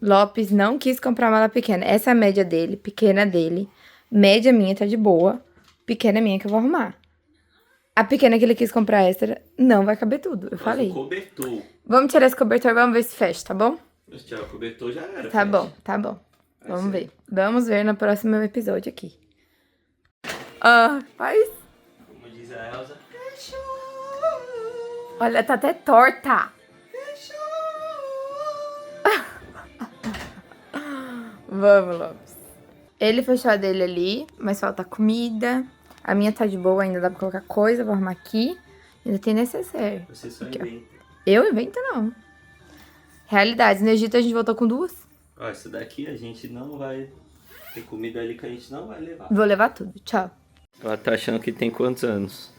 Lopes não quis comprar mala pequena. Essa é a média dele, pequena dele. Média minha tá de boa. Pequena minha que eu vou arrumar. A pequena que ele quis comprar extra não vai caber tudo, eu falei. O cobertor. Vamos tirar esse cobertor, vamos ver se fecha, tá bom? Se tirar o cobertor já era. Tá bom, tá bom. Vamos ver. Vamos ver no próximo episódio aqui. Faz. Como diz a Elsa. Fechou. Olha, tá até torta. Fechou. Vamos, Lopes. Ele fechou a dele ali, mas falta comida. A minha tá de boa, ainda dá pra colocar coisa, vou arrumar aqui. Ainda tem necessaire. Você só Aqui, inventa. Eu invento, não. Realidades. No Egito a gente voltou com 2. Ó, isso daqui a gente não vai... Tem comida ali que a gente não vai levar. Vou levar tudo. Tchau. Ela tá achando que tem quantos anos?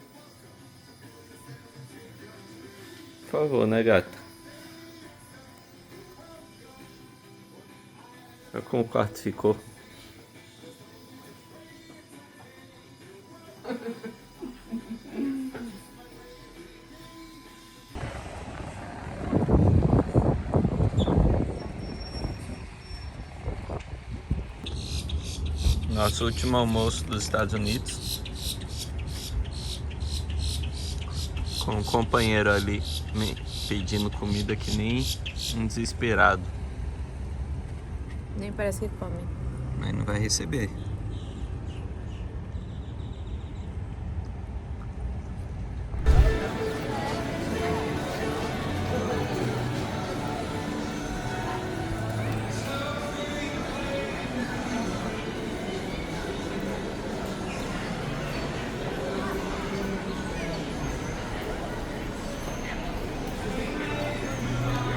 Por favor, né, gata? Olha como o quarto ficou. Nosso último almoço dos Estados Unidos. Com um companheiro ali me pedindo comida que nem um desesperado. Nem parece que come. Mas não vai receber.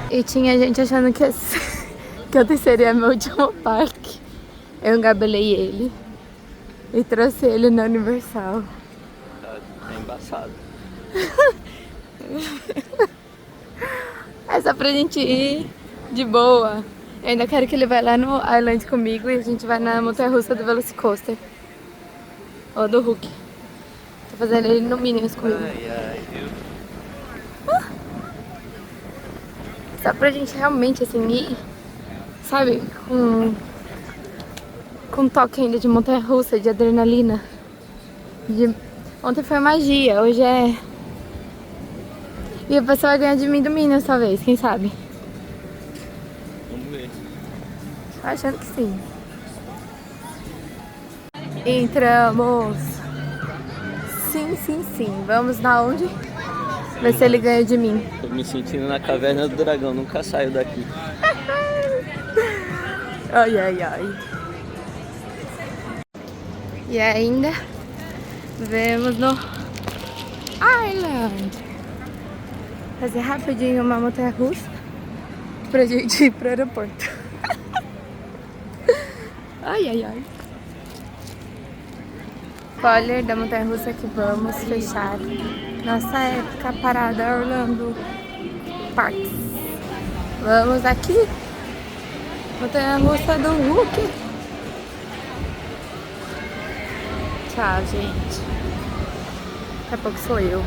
E tinha gente achando que ontem seria meu último parque. Eu engabelei ele e trouxe ele na Universal. Tá embaçado. É só pra gente ir de boa. Eu ainda quero que ele vá lá no Island comigo e a gente vai na montanha-russa do Velocicoaster. Ou do Hulk. Tô fazendo ele no Minions comigo. Só pra gente realmente, assim, ir, sabe, com um toque ainda de montanha-russa, de adrenalina. Ontem foi magia, hoje é... E a pessoa vai ganhar de mim do Minions, talvez, quem sabe? Vamos ver. Tô achando que sim. Entramos. Sim, sim, sim. Vamos na onde? Ver se ele ganha de mim. Tô me sentindo na caverna do dragão, nunca saio daqui. Ai, ai, ai. E ainda vemos no Island. Fazer rapidinho uma montanha-russa pra gente ir pro aeroporto. Ai, ai, ai. Spoiler da montanha-russa que vamos fechar nossa época parada Orlando Parks. Vamos aqui. Montanha-russa do Hulk. Tchau, gente. Daqui a pouco sou eu.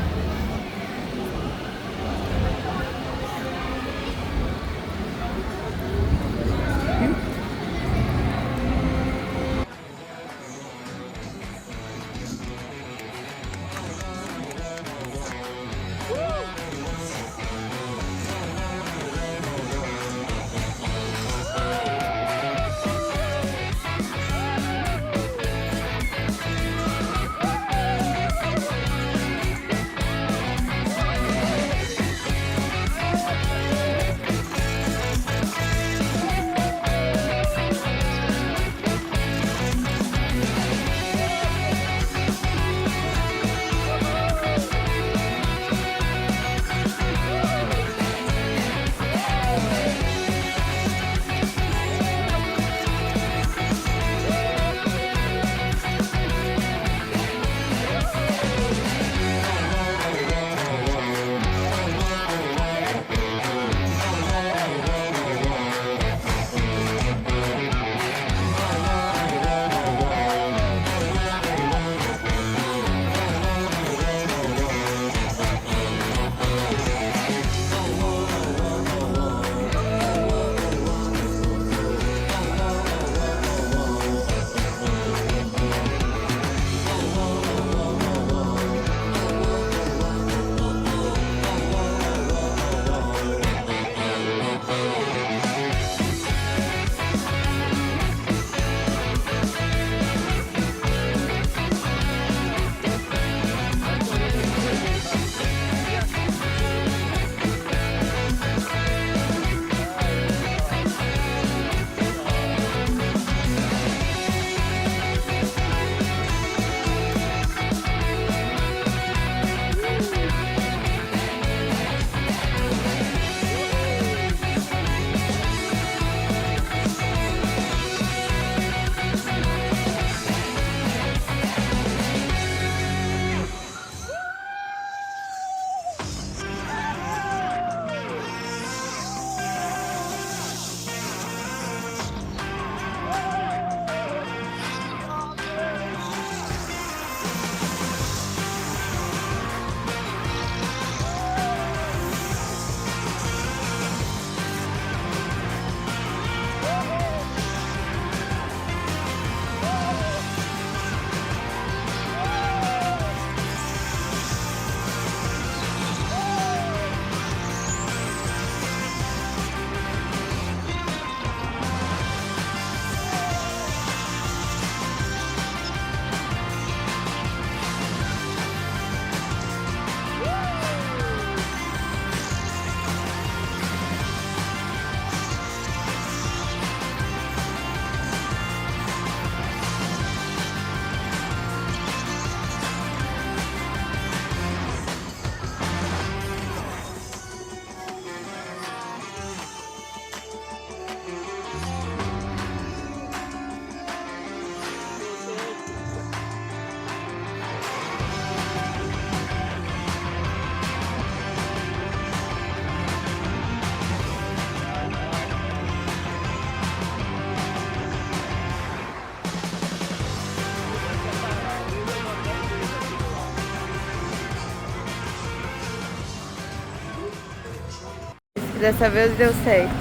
Dessa vez deu certo.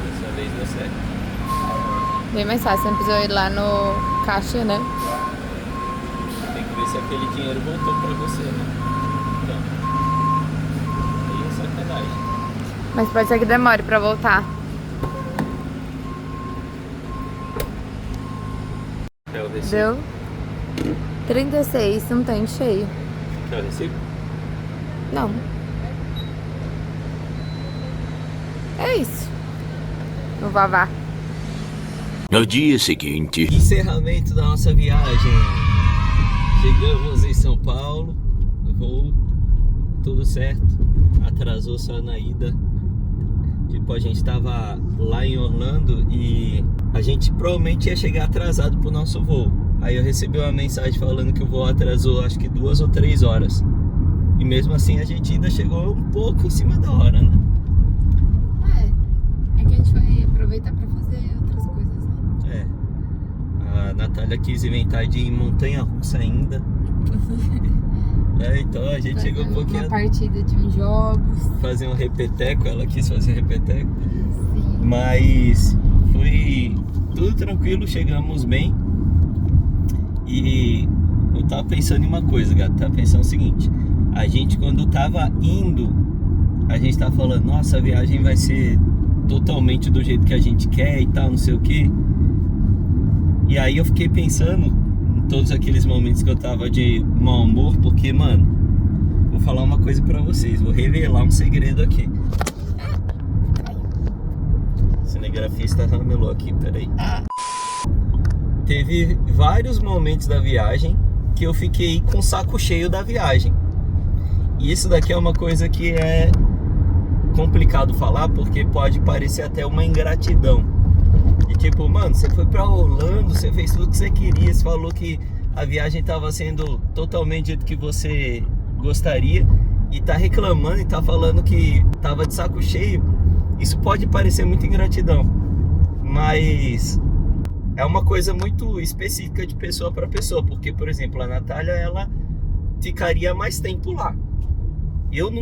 Dessa vez deu certo. Bem mais fácil, você não precisou ir lá no caixa, né? Tem que ver se aquele dinheiro voltou pra você, né? Então, aí é sacanagem. Mas pode ser que demore pra voltar. Quer o recibo? Deu 36, não tem cheio. Quer o recibo? Não. É isso. No Vavá. No dia seguinte, Encerramento da nossa viagem. Chegamos em São Paulo. Voo, tudo certo. Atrasou só na ida. Tipo, a gente tava lá em Orlando e a gente provavelmente ia chegar atrasado pro nosso voo. Aí eu recebi uma mensagem falando que o voo atrasou acho que 2 ou 3 horas. E mesmo assim a gente ainda chegou um pouco em cima da hora, né? É que a gente vai aproveitar pra fazer outras coisas, né? A Natália quis inventar de ir em montanha-russa ainda. Então a gente chegou um pouquinho Uma partida de uns jogos. fazer um repeteco, ela quis fazer repeteco. Sim. Mas foi tudo tranquilo, chegamos bem. E eu tava pensando em uma coisa, gato. Tava pensando o seguinte: a gente, quando tava indo, a gente tava falando, nossa, a viagem vai ser totalmente do jeito que a gente quer e tal, não sei o que. E aí eu fiquei pensando em todos aqueles momentos que eu tava de mau humor, porque, mano, vou falar uma coisa pra vocês, vou revelar um segredo aqui. O cinegrafista ramelou aqui, peraí. Teve vários momentos da viagem que eu fiquei com o saco cheio da viagem. E isso daqui é uma coisa que é complicado falar, porque pode parecer até uma ingratidão. E tipo, mano, você foi pra Orlando, você fez tudo que você queria, você falou que a viagem tava sendo totalmente do jeito que você gostaria e tá reclamando e tá falando que tava de saco cheio. Isso pode parecer muita ingratidão, mas é uma coisa muito específica de pessoa para pessoa, porque, por exemplo, a Natália, ela ficaria mais tempo lá. Eu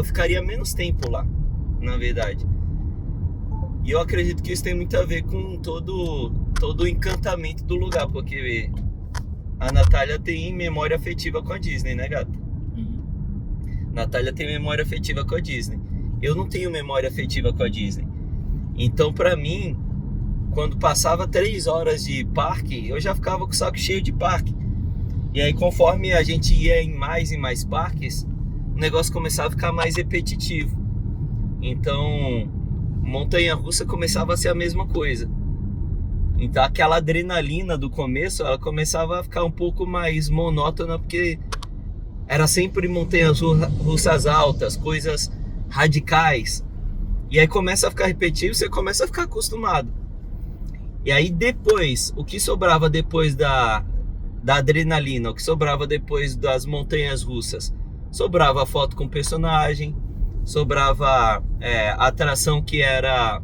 ficaria menos tempo lá, na verdade. E eu acredito que isso tem muito a ver com todo o encantamento do lugar, porque a Natália tem memória afetiva com a Disney, né, gata? Natália tem memória afetiva com a Disney. Eu não tenho memória afetiva com a Disney. Então, pra mim, quando passava 3 horas de parque, eu já ficava com o saco cheio de parque. E aí, conforme a gente ia em mais parques, o negócio começava a ficar mais repetitivo. Então, montanha-russa começava a ser a mesma coisa. Então, aquela adrenalina do começo, ela começava a ficar um pouco mais monótona, porque era sempre montanhas russas altas, coisas radicais. E aí começa a ficar repetitivo, você começa a ficar acostumado. E aí depois, o que sobrava depois da adrenalina, o que sobrava depois das montanhas russas? Sobrava foto com personagem, sobrava atração que era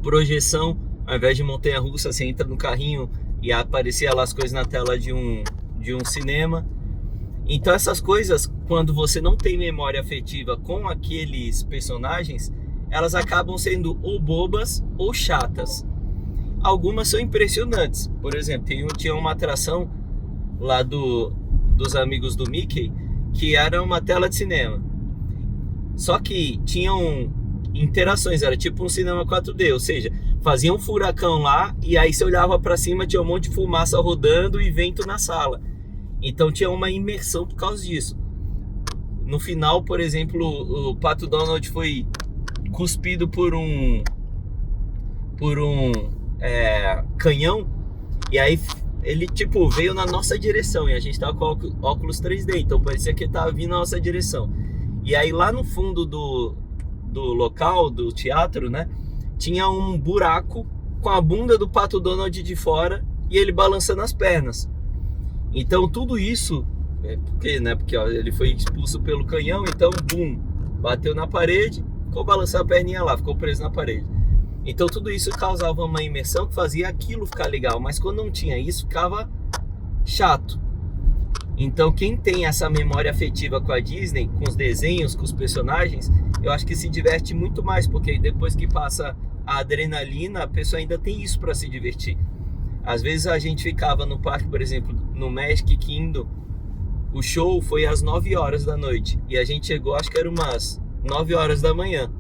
projeção. Ao invés de montanha russa, você entra no carrinho e aparecia lá as coisas na tela de um cinema. Então essas coisas, quando você não tem memória afetiva com aqueles personagens, elas acabam sendo ou bobas ou chatas. Algumas são impressionantes. Por exemplo, tinha uma atração lá dos amigos do Mickey, que era uma tela de cinema. Só que tinham interações, era tipo um cinema 4D, ou seja, fazia um furacão lá e aí você olhava para cima, tinha um monte de fumaça rodando e vento na sala. Então tinha uma imersão por causa disso. No final, por exemplo, o Pato Donald foi cuspido por um canhão, e aí ele tipo veio na nossa direção e a gente tava com óculos 3D, então parecia que ele tava vindo na nossa direção. E aí lá no fundo do local, do teatro, né, tinha um buraco com a bunda do Pato Donald de fora e ele balançando as pernas. Então tudo isso, porque ó, ele foi expulso pelo canhão, então bum, bateu na parede, ficou balançando a perninha lá, ficou preso na parede. Então tudo isso causava uma imersão que fazia aquilo ficar legal, mas quando não tinha isso, ficava chato. Então quem tem essa memória afetiva com a Disney, com os desenhos, com os personagens, eu acho que se diverte muito mais, porque depois que passa a adrenalina, a pessoa ainda tem isso para se divertir. Às vezes a gente ficava no parque, por exemplo, no Magic Kingdom, o show foi às 9 horas da noite e a gente chegou, acho que era umas 9 horas da manhã.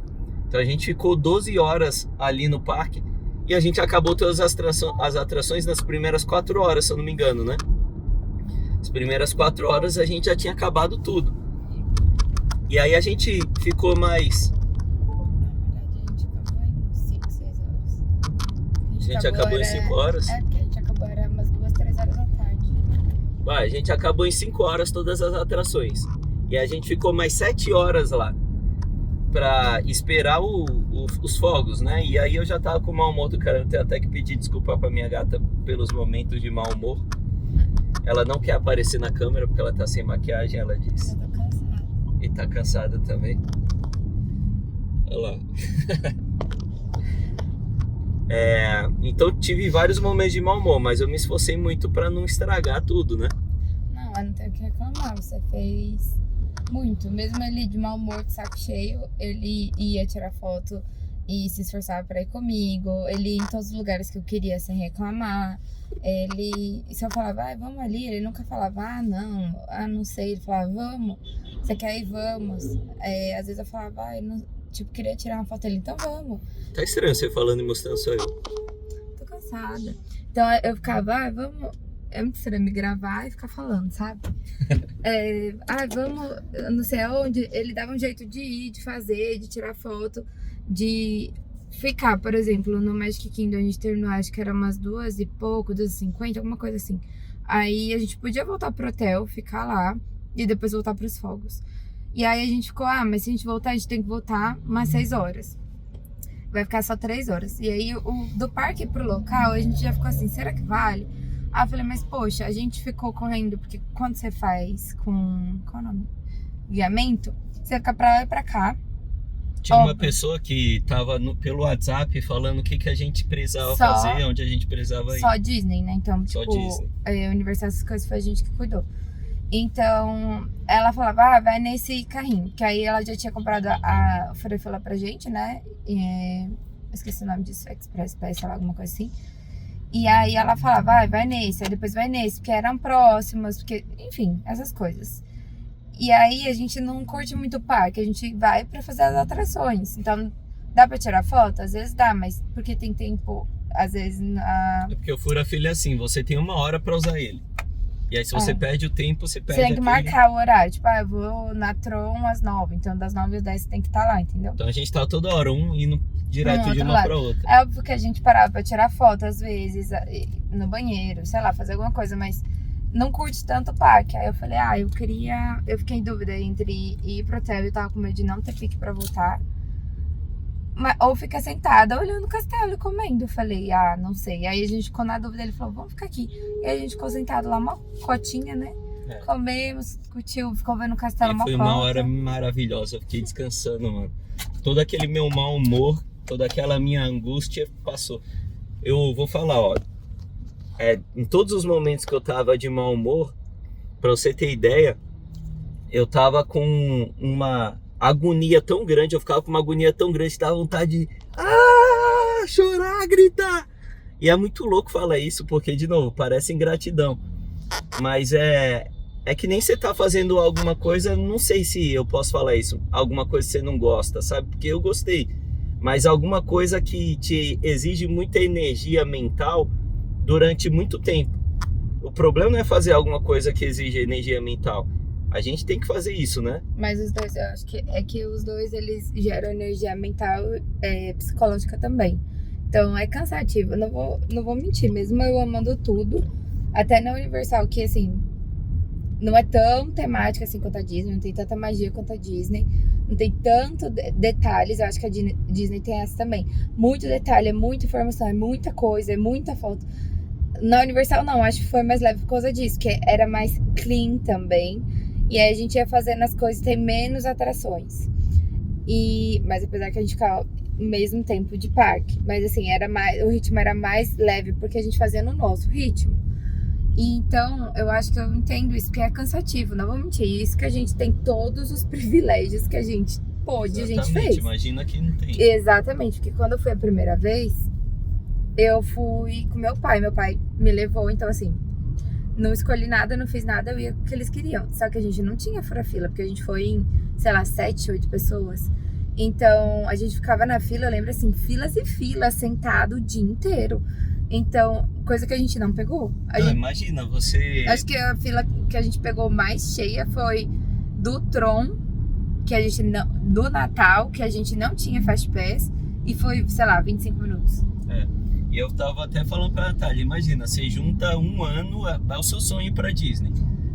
Então a gente ficou 12 horas ali no parque e a gente acabou todas as atrações nas primeiras 4 horas, se eu não me engano, né? As primeiras 4 horas a gente já tinha acabado tudo. E aí a gente ficou mais... A gente acabou em 5, 6 horas. A gente acabou em 5 horas? É, porque a gente acabou, era umas 2, 3 horas da tarde. A gente acabou em 5 horas todas as atrações. E a gente ficou mais 7 horas lá pra esperar os fogos, né? E aí eu já tava com mau humor do cara. Eu tenho até que pedir desculpa pra minha gata pelos momentos de mau humor. Ela não quer aparecer na câmera porque ela tá sem maquiagem, ela disse. Eu tô cansada. E tá cansada também. Olha lá. Então tive vários momentos de mau humor, mas eu me esforcei muito pra não estragar tudo, né? Não, eu não tenho o que reclamar. Você fez muito. Mesmo ele de mau humor, de saco cheio, ele ia tirar foto e se esforçava pra ir comigo. Ele ia em todos os lugares que eu queria sem reclamar. Ele, se eu falava, vamos ali, ele nunca falava, não sei. Ele falava, vamos, você quer ir, vamos. Às vezes eu falava, não, tipo, queria tirar uma foto dele, então vamos. Tá estranho você falando e mostrando só eu. Tô cansada. Então eu ficava, vamos. É muito estranho me gravar e ficar falando, sabe? Vamos, eu não sei aonde. Ele dava um jeito de ir, de fazer, de tirar foto, de ficar, por exemplo, no Magic Kingdom. A gente terminou, acho que era umas 2 e pouco, 2h50, alguma coisa assim. Aí a gente podia voltar pro hotel, ficar lá e depois voltar pros fogos. E aí a gente ficou, mas se a gente voltar, a gente tem que voltar umas 6 horas. Vai ficar só 3 horas. E aí, do parque pro local, a gente já ficou assim, será que vale? Aí eu falei, mas poxa, a gente ficou correndo, porque quando você faz com, qual é o nome? Guiamento, você fica pra lá e pra cá. Tinha uma pessoa que tava pelo WhatsApp falando o que a gente precisava fazer, onde a gente precisava ir. Só Disney, né? Então, Só tipo, Disney. Universal, essas coisas foi a gente que cuidou. Então, ela falava, vai nesse carrinho. Que aí ela já tinha comprado a Frefila pra gente, né? Esqueci o nome disso, Express Pass, sei lá, alguma coisa assim. E aí ela falava, vai nesse, aí depois vai nesse, porque eram próximos, porque, enfim, essas coisas. E aí a gente não curte muito o parque, a gente vai pra fazer as atrações. Então, dá pra tirar foto? Às vezes dá, mas porque tem tempo, às vezes... É porque o Fura-Filho é assim, você tem 1 hora pra usar ele. E aí se você perde o tempo, você perde Você tem que marcar o horário, tipo, eu vou na Tron às 9, então das 9 às 10 você tem que estar lá, entendeu? Então a gente tá toda hora, indo direto de uma pra outra. É óbvio que a gente parava pra tirar foto, às vezes, no banheiro, sei lá, fazer alguma coisa, mas não curte tanto o parque. Aí eu falei, eu fiquei em dúvida entre ir pro hotel e eu tava com medo de não ter pique pra voltar. Ou ficar sentada olhando o castelo e comendo. Eu falei, não sei. Aí a gente ficou na dúvida, ele falou, vamos ficar aqui. E aí a gente ficou sentado lá, uma cotinha, né? Comemos, curtiu, ficou vendo o castelo, e foi uma hora maravilhosa, eu fiquei descansando, mano. Todo aquele meu mau humor, toda aquela minha angústia passou. Eu vou falar, em todos os momentos que eu tava de mau humor, pra você ter ideia, eu tava com uma agonia tão grande, eu ficava com uma agonia tão grande que dava vontade de chorar, gritar. E é muito louco falar isso, porque, de novo, parece ingratidão. Mas é que nem você tá fazendo alguma coisa, não sei se eu posso falar isso, alguma coisa que você não gosta, sabe? Porque eu gostei. Mas alguma coisa que te exige muita energia mental durante muito tempo. O problema não é fazer alguma coisa que exige energia mental. A gente tem que fazer isso, né? Mas os dois, eu acho que os dois, eles geram energia mental psicológica também. Então é cansativo, eu não vou mentir, mesmo eu amando tudo, até na Universal, que assim, não é tão temática assim quanto a Disney, não tem tanta magia quanto a Disney, não tem tanto detalhes, eu acho que a Disney tem essa também. Muito detalhe, é muita informação, é muita coisa, é muita foto. Na Universal não, acho que foi mais leve por causa disso, que era mais clean também. E aí a gente ia fazendo as coisas, tem menos atrações. Mas apesar que a gente ficava o mesmo tempo de parque. Mas assim, o ritmo era mais leve, porque a gente fazia no nosso ritmo. E então, eu acho que eu entendo isso, porque é cansativo, não vou mentir. Isso que a gente tem todos os privilégios que a gente pôde, a gente fez. Imagina que não tem. Exatamente, porque quando eu fui a primeira vez, eu fui com meu pai me levou, então assim, não escolhi nada, não fiz nada, eu ia o que eles queriam. Só que a gente não tinha fura-fila, porque a gente foi em, sei lá, 7, 8 pessoas. Então, a gente ficava na fila, eu lembro assim, filas e filas, sentado o dia inteiro. Então, coisa que a gente não pegou. Imagina, você... Acho que a fila que a gente pegou mais cheia foi do Tron, que a gente não, do Natal, que a gente não tinha Fast Pass, e foi, sei lá, 25 minutos. E eu tava até falando pra Natália, imagina, você junta um ano, é o seu sonho pra Disney.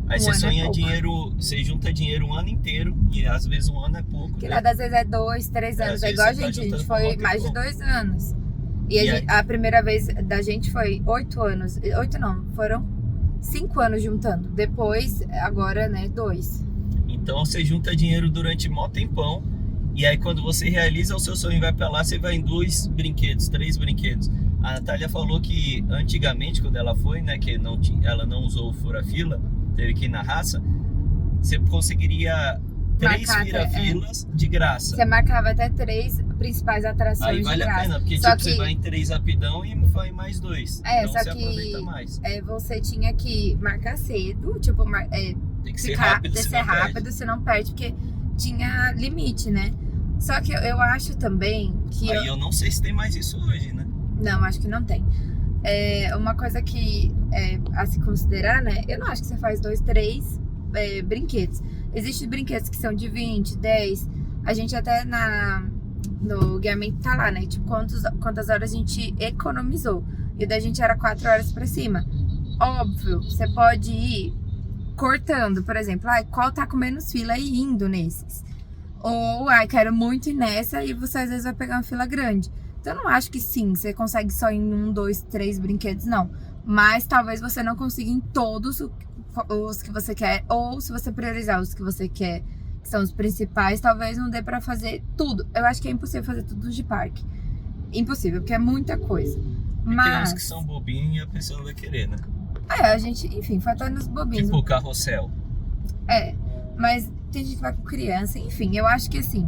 Aí você sonha dinheiro, você junta dinheiro um ano inteiro, e às vezes um ano é pouco. Que né? às vezes é 2, 3 anos. É igual a gente foi mais de 2 anos. E a primeira vez da gente foi 8 anos. 8 não, foram 5 anos juntando. Depois, agora, né, 2. Então você junta dinheiro durante mó tempão. E aí quando você realiza o seu sonho e vai pra lá, você vai em 2 brinquedos, 3 brinquedos. A Natália falou que antigamente, quando ela foi, né, que ela não usou o fura-fila, teve que ir na raça, você conseguiria 3 vira-filas de graça. Você marcava até 3 principais atrações aí vale de graça. a pena, porque tipo, você vai em 3 rapidão e vai mais 2. É, então só você aproveita que mais. Você tinha que marcar cedo, tipo, Tem que ser rápido, você não perde, porque tinha limite, né? Só que eu acho também que... Aí eu não sei se tem mais isso hoje, né? Não, acho que não tem. Uma coisa que é a se considerar, né? Eu não acho que você faz 2, 3 brinquedos. Existem brinquedos que são de 20, 10. A gente até no guiamento tá lá, né? Tipo, quantas horas a gente economizou. E o da gente era 4 horas pra cima. Óbvio, você pode ir cortando, por exemplo, qual tá com menos fila e indo nesses. Ou, quero muito ir nessa e você às vezes vai pegar uma fila grande. Então, eu não acho que sim, você consegue só ir em 1, 2, 3 brinquedos, não. Mas talvez você não consiga em todos os que você quer. Ou se você priorizar os que você quer, que são os principais, talvez não dê pra fazer tudo. Eu acho que é impossível fazer tudo de parque. Impossível, porque é muita coisa. Mas tem uns que são bobinhos e a pessoa não vai querer, né? a gente, enfim, foi até nos bobinhos. Tipo o carrossel. Mas tem gente que vai com criança, enfim, eu acho que assim,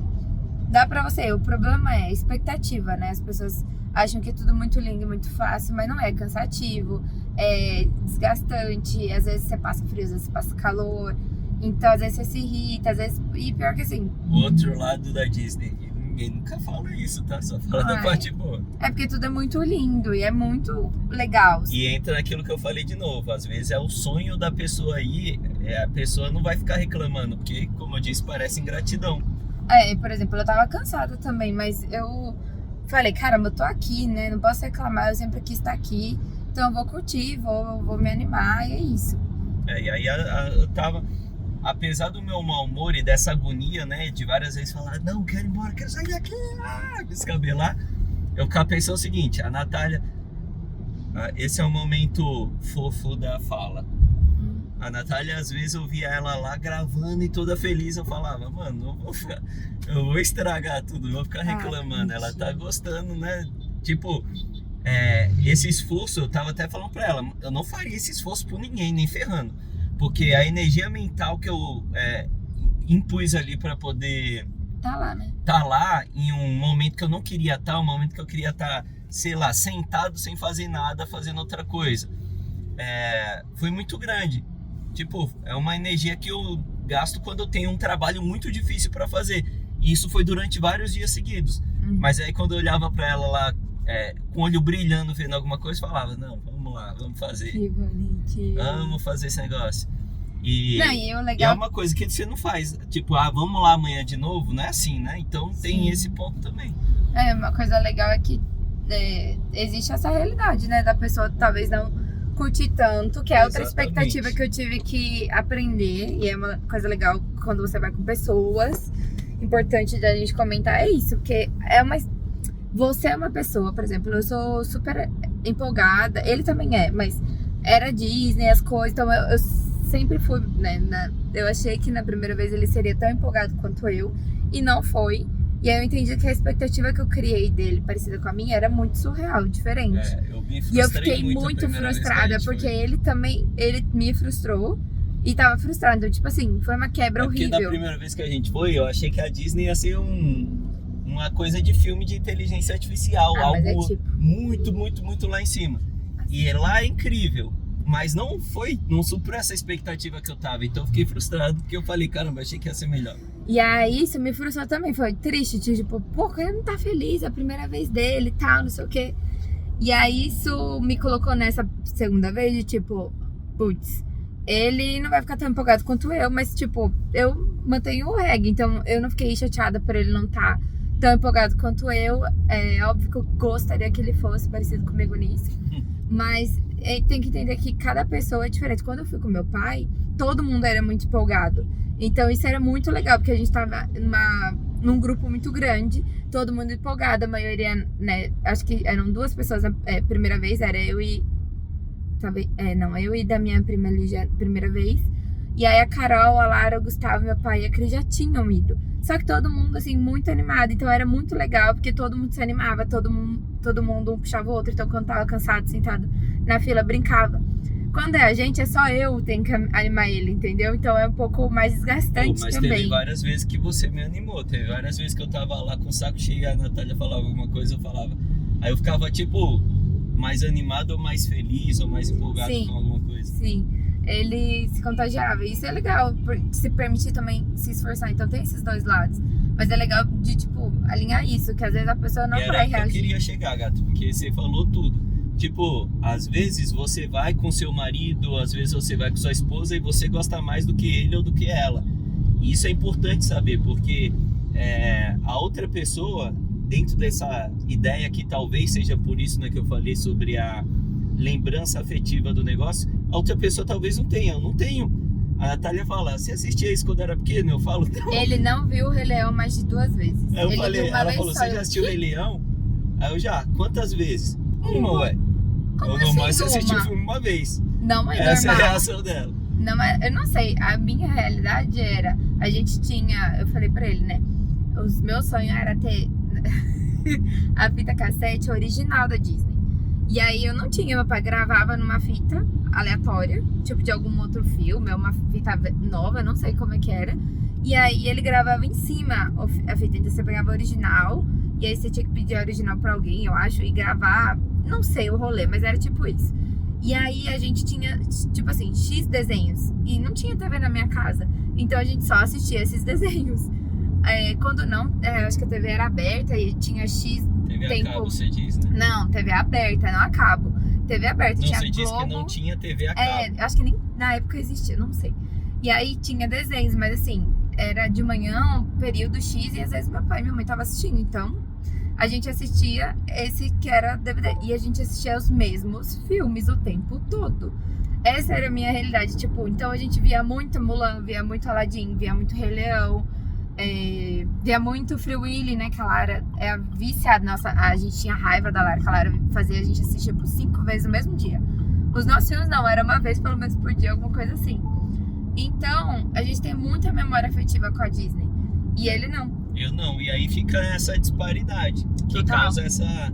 dá pra você. O problema é a expectativa, né? As pessoas acham que é tudo muito lindo e muito fácil, mas não é. Cansativo, é desgastante, às vezes você passa frio, às vezes você passa calor, então às vezes você se irrita, às vezes... E pior que assim... O outro lado da Disney, ninguém nunca fala isso, tá? Só fala da parte boa. É porque tudo é muito lindo e é muito legal. E entra naquilo que eu falei de novo, às vezes é o sonho da pessoa aí, a pessoa não vai ficar reclamando, porque, como eu disse, parece ingratidão. Por exemplo, eu tava cansada também, mas eu falei, caramba, eu tô aqui, né? Não posso reclamar, eu sempre quis estar aqui, então eu vou curtir, vou me animar e é isso. E aí eu tava, apesar do meu mau humor e dessa agonia, né, de várias vezes falar, não, quero ir embora, quero sair daqui, descabelar, eu ficava pensando o seguinte, a Natália, esse é o momento fofo da fala. A Natália, às vezes, eu via ela lá gravando e toda feliz. Eu falava, mano, eu vou estragar tudo, eu vou ficar reclamando. Ela tá gostando, né? Tipo, esse esforço, eu tava até falando pra ela, eu não faria esse esforço por ninguém, nem ferrando. Porque a energia mental que eu impus ali pra poder... Tá lá, né? Tá lá em um momento que eu não queria estar, um momento que eu queria estar, sei lá, sentado sem fazer nada, fazendo outra coisa. Foi muito grande. Tipo, é uma energia que eu gasto quando eu tenho um trabalho muito difícil pra fazer. E isso foi durante vários dias seguidos. Mas aí quando eu olhava pra ela lá, com o olho brilhando, vendo alguma coisa, eu falava, não, vamos lá, vamos fazer. Que bonitinho. Vamos fazer esse negócio. E o legal... e é uma coisa que você não faz. Tipo, vamos lá amanhã de novo, não é assim, né? Então tem esse ponto também. Uma coisa legal é que existe essa realidade, né? Da pessoa talvez não curtir tanto, que é outra expectativa que eu tive que aprender. E é uma coisa legal quando você vai com pessoas. Importante da gente comentar é isso, porque você é uma pessoa, por exemplo, eu sou super empolgada, ele também mas era Disney, as coisas, então eu sempre fui, né, eu achei que na primeira vez ele seria tão empolgado quanto eu, e não foi, E aí eu entendi que a expectativa que eu criei dele, parecida com a minha, era muito surreal, diferente. Eu me frustrei E eu fiquei muito a muito primeira vez que a frustrada, gente porque foi. ele me frustrou e tava frustrado. Então, tipo assim, foi uma quebra Porque da horrível. primeira vez que a gente foi, eu achei que a Disney ia ser uma coisa de filme de inteligência artificial, mas algo é tipo... muito, muito, muito lá em cima. E lá é incrível, mas não supriu essa expectativa que eu tava. Então eu fiquei frustrado, porque eu falei, caramba, achei que ia ser melhor. E aí, isso me frustrou também, foi triste, tipo, pô, ele não tá feliz, é a primeira vez dele e tal, não sei o quê. E aí, isso me colocou nessa segunda vez de tipo, putz, ele não vai ficar tão empolgado quanto eu, mas tipo, eu mantenho o reggae, então eu não fiquei chateada por ele não estar tão empolgado quanto eu. É óbvio que eu gostaria que ele fosse parecido comigo nisso, mas tem que entender que cada pessoa é diferente. Quando eu fui com meu pai, todo mundo era muito empolgado. Então isso era muito legal, porque a gente tava num grupo muito grande, todo mundo empolgado, a maioria, né, acho que eram 2 pessoas a primeira vez, era eu e... eu e da minha prima Lígia, primeira vez. E aí a Carol, a Lara, o Gustavo, meu pai e a Cris já tinham ido. Só que todo mundo, assim, muito animado. Então era muito legal, porque todo mundo se animava, todo mundo um puxava o outro. Então quando tava cansado, sentado na fila, brincava. Quando é a gente, é só eu que tenho que animar ele, entendeu? Então é um pouco mais desgastante mas também. teve várias vezes que você me animou. Teve várias vezes que eu tava lá com o saco cheio e a Natália falava alguma coisa, eu falava. Aí eu ficava, tipo, mais animado ou mais feliz ou mais empolgado com alguma coisa. Sim, ele se contagiava. Isso é legal, se permitir também se esforçar. Então tem esses 2 lados. Mas é legal de, tipo, alinhar isso, que às vezes a pessoa não vai reagir. Eu queria chegar, gato, porque você falou tudo. Tipo, às vezes você vai com seu marido, às vezes você vai com sua esposa e você gosta mais do que ele ou do que ela. E isso é importante saber, porque a outra pessoa, dentro dessa ideia que talvez seja por isso, né, que eu falei sobre a lembrança afetiva do negócio, a outra pessoa talvez não tenha. Eu não tenho. A Natália fala, você assistia isso quando era pequeno? Eu falo, não. Ele não viu o Rei Leão mais de 2 vezes. Aí eu ele falei, viu uma ela vez falou, só. você já assistiu o Rei Leão? Aí eu já, quantas vezes? Uma, ué. Como Eu assim, você assistiu o uma? filme uma vez. Não, mas Essa é a normal. reação dela. Não, mas eu não sei, a minha realidade era, a gente tinha, eu falei pra ele, né, o meu sonho era ter a fita cassete original da Disney. E aí eu não tinha, meu pai gravava numa fita aleatória, tipo de algum outro filme, ou uma fita nova, não sei como é que era. E aí ele gravava em cima a fita, então você pegava a original, e aí você tinha que pedir a original pra alguém, eu acho, e gravar, não sei o rolê, mas era tipo isso. E aí a gente tinha, tipo assim, X desenhos. E não tinha TV na minha casa. Então a gente só assistia esses desenhos. Quando não, acho que a TV era aberta e tinha X TV tempo. a cabo, você diz, né? Não, TV aberta, não a cabo. TV aberta, Não, tinha você disse Globo. que não tinha TV a cabo. Acho que nem na época existia, não sei. E aí tinha desenhos, mas assim, era de manhã, um período X, e às vezes meu pai e minha mãe estavam assistindo. Então a gente assistia esse que era DVD. E a gente assistia os mesmos filmes o tempo todo. Essa era a minha realidade, tipo, então a gente via muito Mulan, via muito Aladdin, via muito Rei Leão, via muito Free Willy, né, que a Lara é viciada. Nossa, a gente tinha raiva da Lara, que a Lara fazia a gente assistir por 5 vezes no mesmo dia. Os nossos filmes não, era uma vez pelo menos por dia, alguma coisa assim. Então, a gente tem muita memória afetiva com a Disney. E ele não. Eu não, e aí fica essa disparidade que Total. causa essa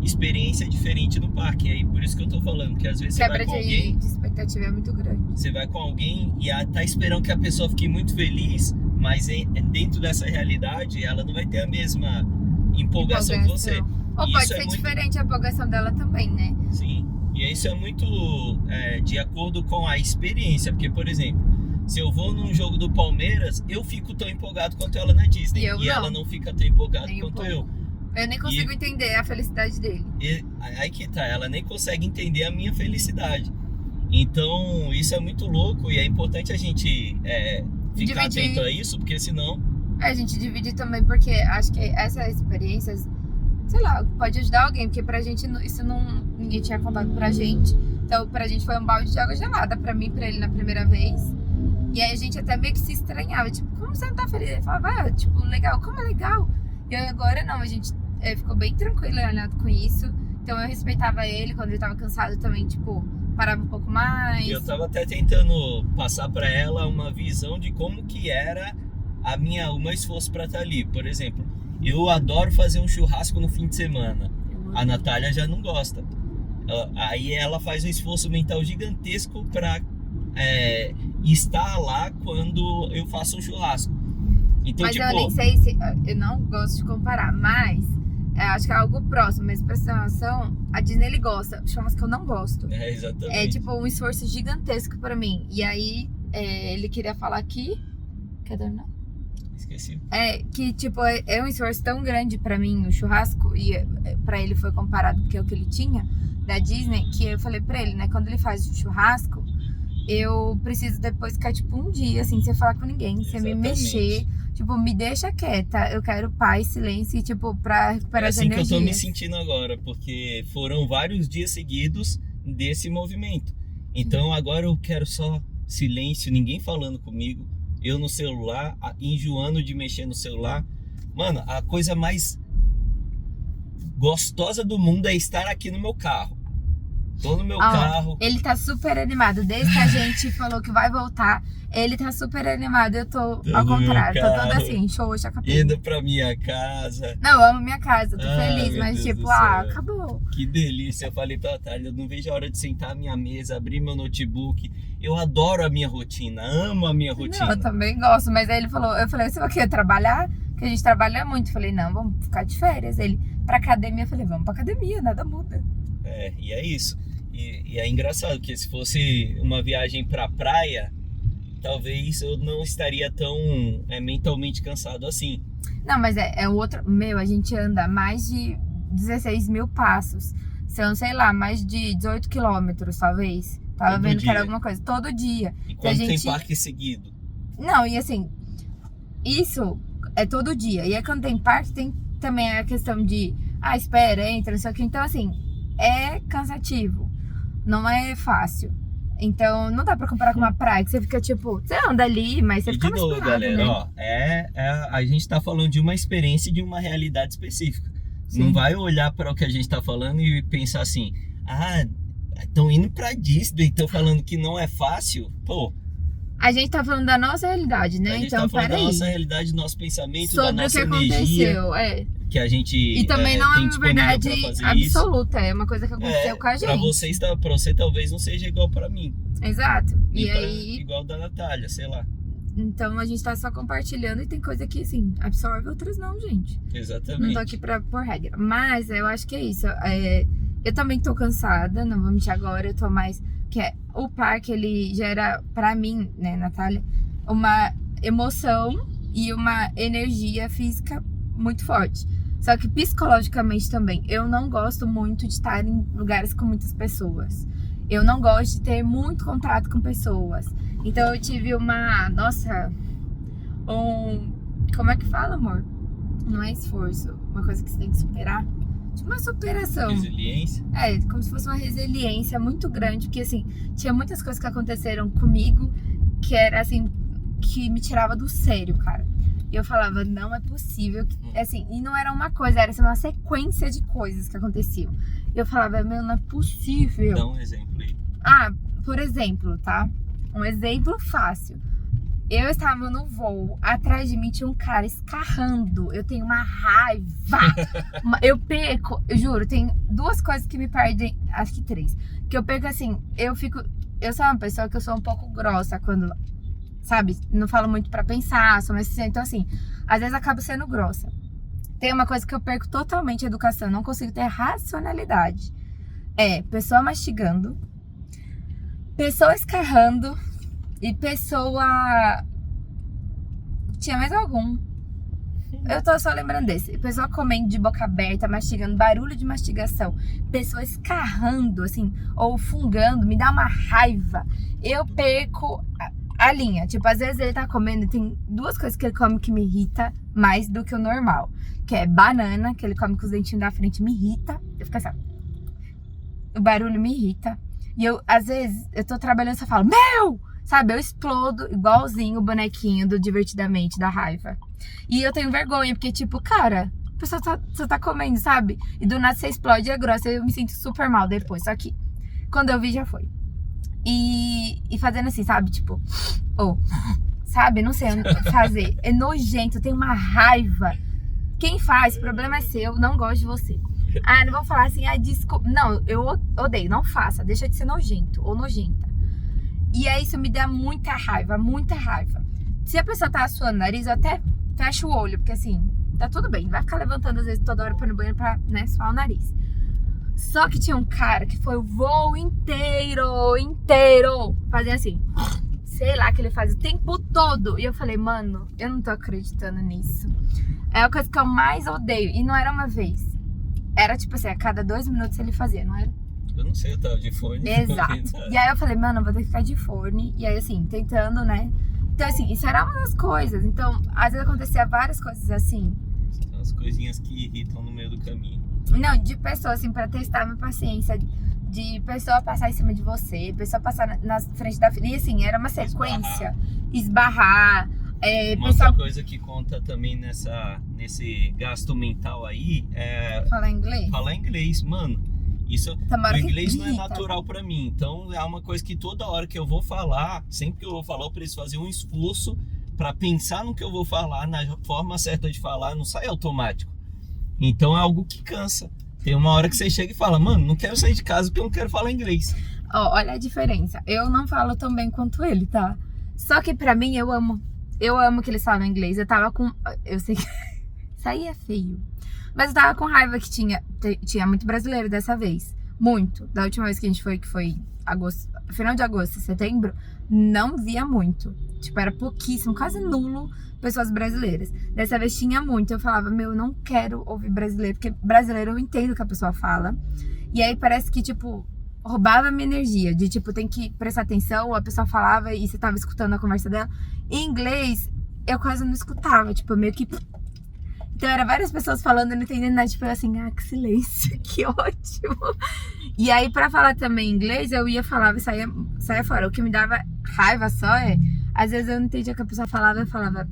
experiência diferente no parque. E aí por isso que eu tô falando, que às vezes você Quebra vai com alguém, de expectativa é muito grande. você vai com alguém e tá esperando que a pessoa fique muito feliz, mas dentro dessa realidade ela não vai ter a mesma empolgação que você. Ou E pode isso ser é muito... diferente a empolgação dela também, né? Sim, e isso é muito de acordo com a experiência, porque, por exemplo, se eu vou num jogo do Palmeiras, eu fico tão empolgado quanto ela na Disney, E ela não fica tão empolgada Nem um quanto pouco. eu. Eu nem consigo entender a felicidade dele. E aí que tá, ela nem consegue entender a minha felicidade. Então, isso é muito louco e é importante a gente ficar Dividir. atento a isso, porque senão... A gente divide também, porque acho que essas experiências, sei lá, pode ajudar alguém, porque pra gente isso não, ninguém tinha contado pra gente. Então pra gente foi um balde de água gelada, pra mim e pra ele na primeira vez. E aí a gente até meio que se estranhava, tipo, como você não tá feliz? Ele falava, tipo, legal, como é legal? E agora não, a gente ficou bem tranquilo olhando com isso. Então eu respeitava ele, quando ele tava cansado também, tipo, parava um pouco mais. E eu tava até tentando passar pra ela uma visão de como que era o meu esforço pra estar ali. Por exemplo, Eu adoro fazer um churrasco no fim de semana. A Natália já não gosta. Aí ela faz um esforço mental gigantesco pra estar lá quando eu faço um churrasco. Então, Mas tipo, eu nem sei se... Eu não gosto de comparar, mas... acho que é algo próximo, mas pra essa noção, a Disney ele gosta, chama que eu não gosto. exatamente. É tipo um esforço gigantesco pra mim. E aí, ele queria falar aqui... Quer terminar? Esqueci. Que tipo, é um esforço tão grande pra mim, o churrasco, e pra ele foi comparado porque é o que ele tinha da Disney, que eu falei pra ele, né, quando ele faz o churrasco, eu preciso depois ficar tipo um dia, assim, sem falar com ninguém, sem me mexer, tipo, me deixa quieta, eu quero paz, silêncio, e tipo, pra recuperar as energias. É assim que eu tô me sentindo agora, porque foram vários dias seguidos desse movimento. Então agora eu quero só silêncio, ninguém falando comigo, eu no celular, enjoando de mexer no celular. Mano, a coisa mais gostosa do mundo é estar aqui no meu carro. Tô no meu carro. Ele tá super animado. Desde que a gente falou que vai voltar, ele tá super animado. Eu tô ao contrário. Tô toda assim, xoxa, capeta. Indo pra minha casa. Não, eu amo minha casa, tô feliz. Meu Mas Deus tipo, do céu. acabou. Que delícia. Eu falei pra tarde, eu não vejo a hora de sentar à minha mesa, abrir meu notebook. Eu adoro a minha rotina, amo a minha rotina. Não, eu também gosto. Mas aí ele falou, eu falei, você vai querer trabalhar? Que a gente trabalha muito. Eu falei, não, vamos ficar de férias. Ele, pra academia, eu falei, vamos pra academia, nada muda. E é isso. E é engraçado, porque se fosse uma viagem pra praia, talvez eu não estaria tão mentalmente cansado assim. Não, mas é outro... Meu, a gente anda mais de 16 mil passos. São, sei lá, mais de 18 quilômetros, talvez. Tava Todo vendo dia. que era alguma coisa. Todo dia. E quando tem parque seguido? Não, e assim... Isso é todo dia. E aí quando tem parque, tem também a questão de... espera, entra, não sei o que. Então, assim, é cansativo. Não é fácil. Então, não dá pra comparar com uma praia, que você fica tipo... Você anda ali, mas você E fica de mais novo, parado, galera, né? a gente tá falando de uma experiência, de uma realidade específica. Sim. Não vai olhar para o que a gente tá falando e pensar assim, estão indo pra Disney, estão falando que não é fácil. Pô, A gente tá falando da nossa realidade, né? a gente Então, tá falando da peraí. nossa realidade, do nosso pensamento, da Sobre o que nossa energia aconteceu, que a gente E também não é tem uma disponível verdade pra fazer absoluta, é uma coisa que aconteceu com a Pra gente. você talvez não seja igual pra mim. Exato. E pra- aí, Igual da Natália, sei lá. então a gente tá só compartilhando e tem coisa que, assim, absorve, outras não, gente. Não Exatamente. tô aqui pra pôr regra. Mas eu acho que é isso. Eu também tô cansada, não vou mentir agora, eu tô mais... o parque, ele gera, pra mim, né, Natália, uma emoção e uma energia física muito forte. Só que psicologicamente também, eu não gosto muito de estar em lugares com muitas pessoas. Eu não gosto de ter muito contato com pessoas. Então eu tive como é que fala, amor? Não é esforço, uma coisa que você tem que superar. Tipo uma superação. Resiliência. Como se fosse uma resiliência muito grande, porque assim, tinha muitas coisas que aconteceram comigo que era assim, que me tirava do sério, cara. E eu falava, não é possível, assim, e não era uma coisa, era assim, uma sequência de coisas que aconteciam. E eu falava, meu, não é possível. Dá um exemplo aí. Por exemplo, tá? Um exemplo fácil. Eu estava no voo, atrás de mim tinha um cara escarrando. Eu tenho uma raiva. Eu perco, eu juro, tem duas coisas que me perdem, acho que três. Que eu perco assim, eu sou uma pessoa que eu sou um pouco grossa quando, sabe, não falo muito pra pensar, sou mais então assim, às vezes acabo sendo grossa. Tem uma coisa que eu perco totalmente, a educação, não consigo ter racionalidade. Pessoa mastigando, pessoa escarrando e pessoa... Tinha mais algum. Eu tô só lembrando desse. Pessoa comendo de boca aberta, mastigando, barulho de mastigação. Pessoa escarrando, assim, ou fungando, me dá uma raiva. Eu perco a linha. Tipo, às vezes ele tá comendo e tem duas coisas que ele come que me irrita mais do que o normal. Que é banana, que ele come com os dentinhos da frente, me irrita. Eu fico assim, o barulho me irrita. E eu, às vezes, eu tô trabalhando e só falo, meu! Sabe, eu explodo igualzinho o bonequinho do Divertidamente, da raiva. E eu tenho vergonha, porque tipo, cara, a pessoa só tá comendo, sabe? E do nada você explode, é grossa, eu me sinto super mal depois. Só que quando eu vi, já foi. E fazendo assim, sabe? Tipo, sabe? Não sei fazer. É nojento, eu tenho uma raiva. Quem faz, o problema é seu, não gosto de você. Ah, não vou falar assim, desculpa. Não, eu odeio, não faça, deixa de ser nojento ou nojenta. E aí isso me dá muita raiva, muita raiva. Se a pessoa tá suando o nariz, eu até fecho o olho, porque assim, tá tudo bem. Vai ficar levantando às vezes toda hora pra ir no banheiro pra, né, suar o nariz. Só que tinha um cara que foi o voo inteiro, fazendo assim, sei lá, que ele faz o tempo todo. E eu falei, mano, eu não tô acreditando nisso. É a coisa que eu mais odeio. E não era uma vez. Era tipo assim, a cada 2 minutos ele fazia, não era? Eu não sei, eu tava de fone. Exato. E aí eu falei, mano, eu vou ter que ficar de fone. E aí assim, tentando, né? Então assim, isso era uma das coisas. Então, às vezes acontecia várias coisas assim. São as coisinhas que irritam no meio do caminho. Não, de pessoa assim, pra testar a minha paciência. De pessoa passar em cima de você, pessoa passar na frente da fila. E assim, era uma sequência. Esbarrar. Uma pessoal... outra coisa que conta também nesse gasto mental aí é... Falar inglês? Falar inglês, mano. Isso, o inglês não é natural pra mim. Então é uma coisa que toda hora que eu vou falar, sempre que eu vou falar, eu preciso fazer um esforço pra pensar no que eu vou falar, na forma certa de falar, não sai automático. Então é algo que cansa. Tem uma hora que você chega e fala, mano, não quero sair de casa porque eu não quero falar inglês. Olha a diferença. Eu não falo tão bem quanto ele, tá? Só que pra mim, eu amo. Eu amo que eles falam inglês. Eu tava com... Eu sei que... Isso aí é feio. Mas eu tava com raiva que tinha muito brasileiro dessa vez. Muito. Da última vez que a gente foi, que foi agosto, final de agosto, setembro, não via muito. Tipo, era pouquíssimo, quase nulo pessoas brasileiras. Dessa vez tinha muito. Eu falava, eu não quero ouvir brasileiro, porque brasileiro eu entendo o que a pessoa fala. E aí parece que, tipo, roubava a minha energia. De, tipo, tem que prestar atenção. A pessoa falava e você tava escutando a conversa dela. Em inglês, eu quase não escutava. Tipo, meio que... Então, era várias pessoas falando e não entendendo nada. Tipo, eu assim, que silêncio, que ótimo. E aí, pra falar também inglês, eu ia falar e saia fora. O que me dava raiva só às vezes eu não entendia o que a pessoa falava, eu falava,